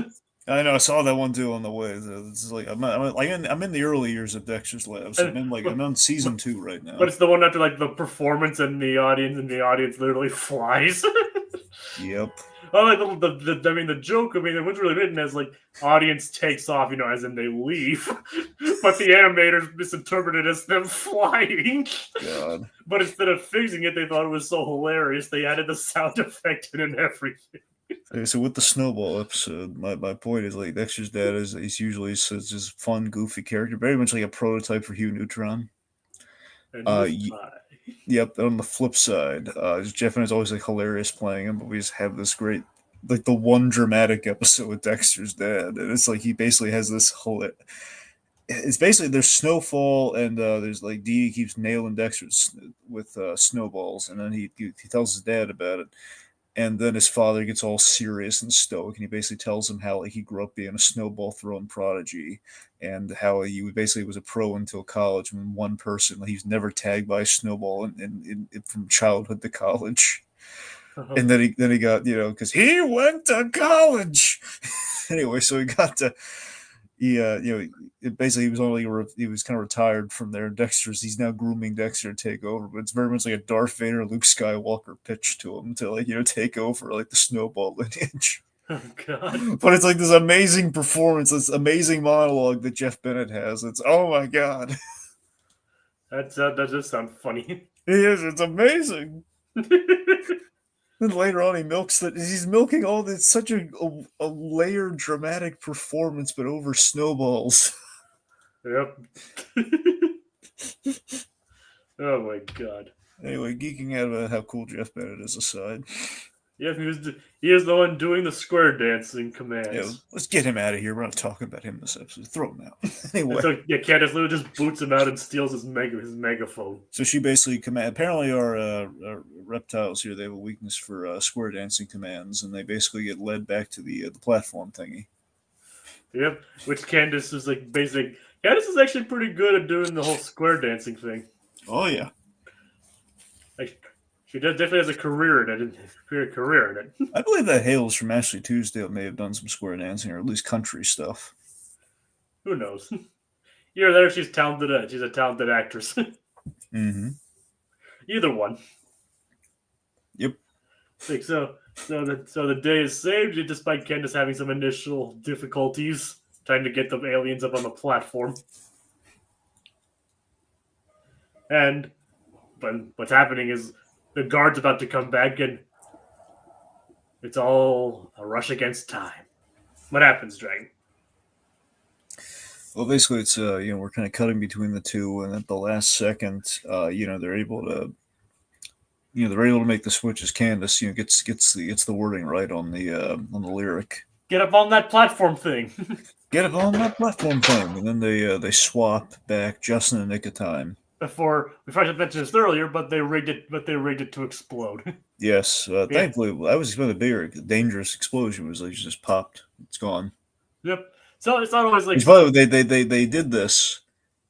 I know. I saw that one too on the way. It's like I'm in the early years of Dexter's Lab. So I'm on season 2 right now. But it's the one after like the performance and the audience literally flies. Yep. Oh, like the joke. I mean, it was really written as like audience takes off, as in they leave, but the animators misinterpreted as them flying. God. But instead of fixing it, they thought it was so hilarious they added the sound effect in and everything. Okay, so with the snowball episode, my point is like Dexter's dad he's usually such a fun, goofy character, very much like a prototype for Hugh Neutron. Yep. On the flip side, Jeff and is always like hilarious playing him, but we just have this great, like the one dramatic episode with Dexter's dad, and it's like he basically has this it's basically there's snowfall and there's like Dee Dee keeps nailing Dexter with snowballs, and then he tells his dad about it, And then his father gets all serious and stoic, and he basically tells him how he grew up being a snowball throwing prodigy, and how he basically was a pro until college. And one person, he was never tagged by a snowball from childhood to college. And then he got, because he went to college. Anyway, so he got to basically he was kind of retired from there. Dexter's he's now grooming Dexter to take over, but it's very much like a Darth Vader, Luke Skywalker pitch to him to take over like the snowball lineage. Oh God! But it's like this amazing performance, this amazing monologue that Jeff Bennett has. It's oh my God, that does sound funny. it's amazing. Then later on, he's milking all this, such a layered, dramatic performance, but over snowballs. Yep. Oh my God. Anyway, geeking out about how cool Jeff Bennett is aside. Yeah, he is the one doing the square dancing commands. Yeah, let's get him out of here. We're not talking about him this episode. Throw him out. Anyway. So, Candace literally just boots him out and steals his megaphone. So she basically apparently our reptiles here, they have a weakness for square dancing commands, and they basically get led back to the platform thingy. Yep, which Candace is like basic. Candace is actually pretty good at doing the whole square dancing thing. Oh yeah. Like, she definitely has a career in it. I believe that hails from Ashley Tisdale. May have done some square dancing, or at least country stuff. Who knows? Either there, she's talented. She's a talented actress. Mm-hmm. Either one. Yep. Like so the day is saved, despite Candace having some initial difficulties trying to get the aliens up on the platform. But what's happening is the guard's about to come back, and it's all a rush against time. What happens, Dragon? Well, basically, it's we're kind of cutting between the two, and at the last second, they're able to, make the switch as Candace, gets the wording right on the lyric. Get up on that platform thing. Get up on that platform thing, and then they swap back just in the nick of time. Before we tried to mention this earlier, but they rigged it to explode. Yes, thankfully, I was expecting a bigger, dangerous explosion. It was like just popped. It's gone. Yep. So it's not always like. By the way, they did this.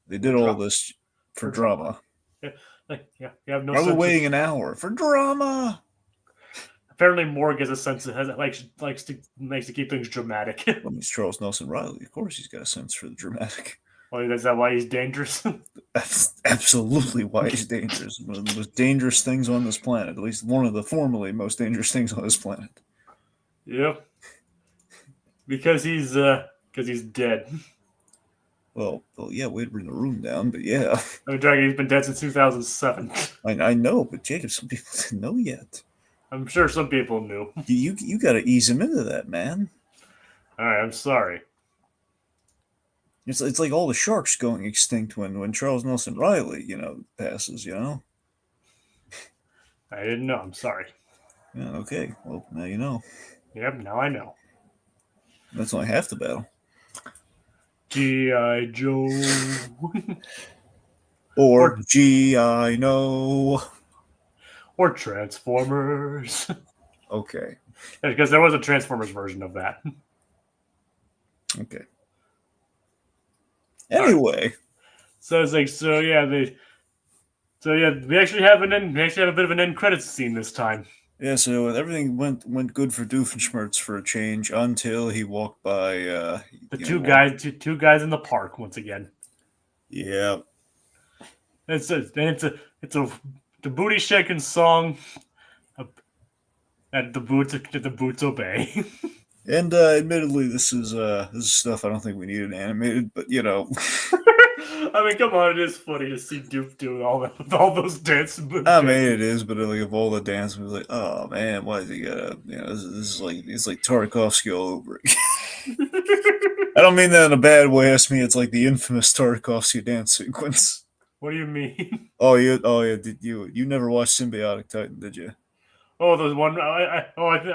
They did all this for drama. Yeah, you have no. Are we waiting an hour for drama? Apparently, Morg has a sense of likes to keep things dramatic. Well, he's Charles Nelson Riley. Of course, he's got a sense for the dramatic. Well, is that why he's dangerous? That's absolutely why he's dangerous. One of the most dangerous things on this planet. At least one of the formerly most dangerous things on this planet. Yep. Because he's dead. Well, yeah, we had to bring the room down, but yeah. I mean, Dragon, he's been dead since 2007. I know, but Jacob, some people didn't know yet. I'm sure some people knew. You got to ease him into that, man. All right, I'm sorry. It's like all the sharks going extinct when Charles Nelson Riley, passes, I didn't know. I'm sorry. Yeah, okay. Well, now you know. Yep, now I know. That's only half the battle. G.I. Joe. or G.I. No. Or Transformers. Okay. Because there was a Transformers version of that. Okay. Anyway, so it's like we actually have a bit of an end credits scene this time. Yeah, so everything went good for Doofenshmirtz for a change until he walked by the two guys in the park once again. Yeah, It's a booty shaking song. That the boots obey. And admittedly, this is stuff I don't think we needed animated, but I mean, come on, it is funny to see Doof doing all those dance moves. I mean, it is, but like of all the dance moves, like, oh man, why is he gotta? This is like it's like Tartakovsky all over again. I don't mean that in a bad way. Ask me, it's like the infamous Tartakovsky dance sequence. What do you mean? Oh yeah. Did you never watched Symbiotic Titan? Did you? Oh, there's one. I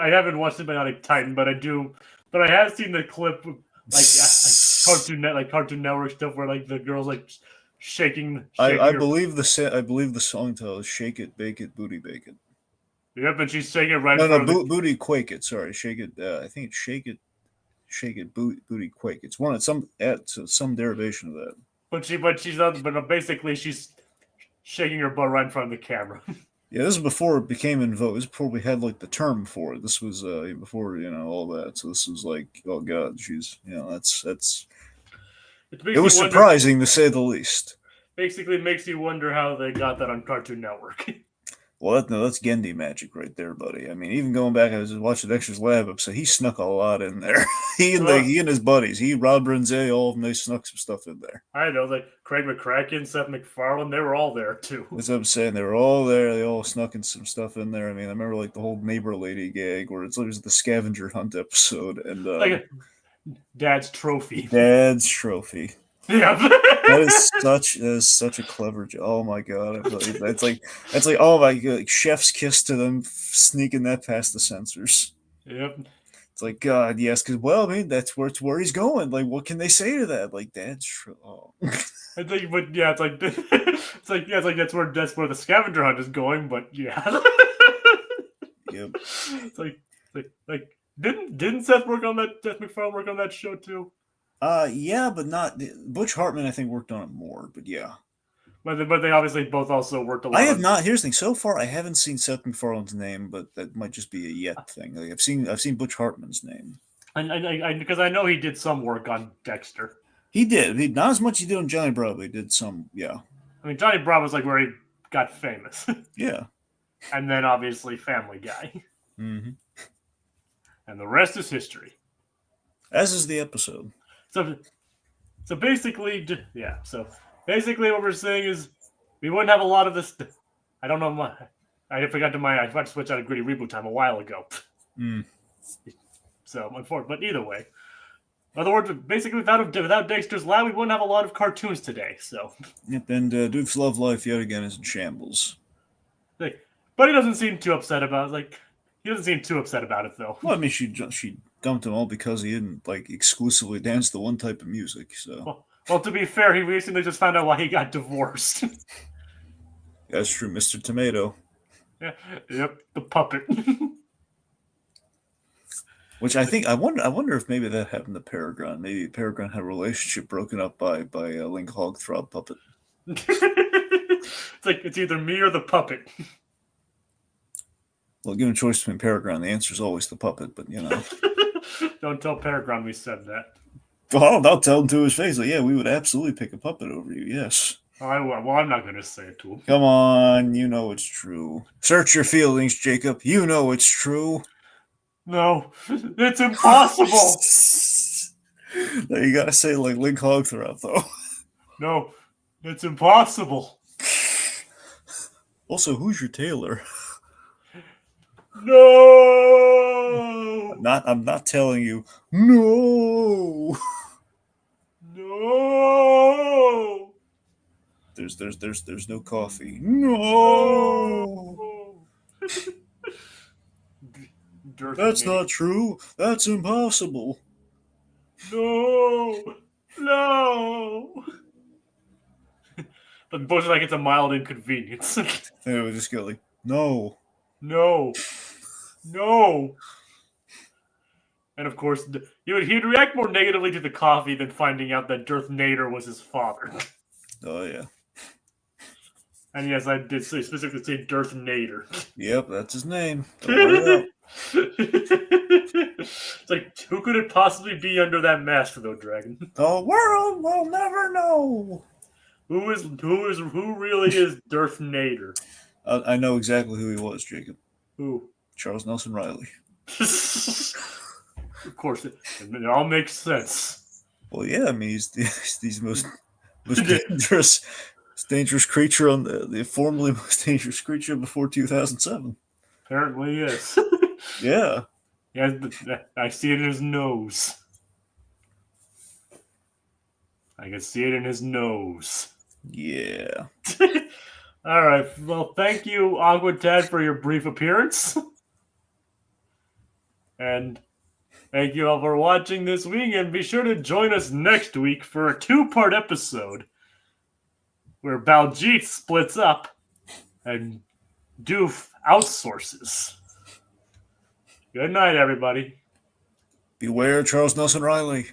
haven't watched Symbiotic Titan, but I do. But I have seen the clip, like Cartoon Network stuff, where like the girls like shaking. I believe the song title is "Shake It, Bake It, Booty Bake It." Yep, and she's saying it right No, in no, front of the... booty quake it. Sorry, shake it. I think it's shake it, booty quake. It's some derivation of that. But basically she's shaking her butt right in front of the camera. Yeah, this is before it became in vogue. This is before we had like the term for it. This was before all that. So this was like, oh god, she's that's. It was surprising to say the least. Basically, makes you wonder how they got that on Cartoon Network. Well, that's Gendy magic right there, buddy. I mean, even going back, I was watching Dexter's Lab episode. He snuck a lot in there. he and his buddies, Rob Renze, all of them, they snuck some stuff in there. I know, like Craig McCracken, Seth MacFarlane, they were all there too. That's what I'm saying. They were all there. They all snuck in some stuff in there. I mean, I remember like the whole neighbor lady gag where it was the scavenger hunt episode and like Dad's trophy. Dad's trophy. Yeah. that is such a clever job. Oh my god! That's like oh my god, like chef's kiss to them sneaking that past the censors. Yep. It's like God, yes, because I mean that's where he's going. Like, what can they say to that? Like, Dad's oh. I think, but yeah, it's like that's where the scavenger hunt is going. But yeah. Yep. It's like didn't Seth MacFarlane work on that show too? Yeah, but not Butch Hartman. I think worked on it more, but yeah. But they obviously both also worked a lot. I have not. Here's the thing. So far, I haven't seen Seth MacFarlane's name, but that might just be a yet thing. Like I've seen Butch Hartman's name. And because I know he did some work on Dexter. He did. Not as much as he did on Johnny Bravo. He did some. Yeah. I mean, Johnny Bravo's like where he got famous. Yeah. And then obviously Family Guy. Mm-hmm. And the rest is history. As is the episode. So basically, yeah. So basically, what we're saying is we wouldn't have a lot of this. I don't know. I forgot to switch out of Gritty Reboot Time a while ago. Mm. So unfortunate, but either way. In other words, basically, without Dexter's Lab, we wouldn't have a lot of cartoons today. So. Yep, and Doof's love life yet again is in shambles. But he doesn't seem too upset about it. He doesn't seem too upset about it, though. Well, I mean, she dumped him all because he didn't exclusively dance to one type of music. So. Well, to be fair, he recently just found out why he got divorced. That's true, Mr. Tomato. Yeah, yep, the puppet. Which I wonder if maybe that happened to Peregrine. Maybe Peregrine had a relationship broken up by a Link Hogthrob puppet. It's either me or the puppet. Well, given a choice between Peregrine, the answer is always the puppet. But Don't tell Peregrine we said that. Well, I'll tell him to his face. Like, yeah, we would absolutely pick a puppet over you. Yes. Well, I'm not going to say it to him. Come on, you know it's true. Search your feelings, Jacob. You know it's true. No, it's impossible. You gotta say it like Link Hogthrob, though. No, it's impossible. Also, who's your tailor? No. I'm not telling you. No. No. There's no coffee. No. That's not true. That's impossible. No. But both it's a mild inconvenience. They would just go like, no. And of course, he'd react more negatively to the coffee than finding out that Doofenshmirtz was his father. Oh, yeah. And yes, I did specifically say Doofenshmirtz. Yep, that's his name. It's like, who could it possibly be under that mask, though, Dragon? The world will never know. Who really is Doofenshmirtz? I know exactly who he was, Jacob. Who? Charles Nelson Riley. Of course, it all makes sense. Well, yeah, I mean, he's the most dangerous creature on the formerly most dangerous creature before 2007. Apparently, yes. Yeah. Yeah, I see it in his nose. I can see it in his nose. Yeah. All right. Well, thank you, Agua Tad, for your brief appearance. And thank you all for watching this week, and be sure to join us next week for a 2-part episode where Baljeet splits up and Doof outsources. Good night, everybody. Beware Charles Nelson Riley.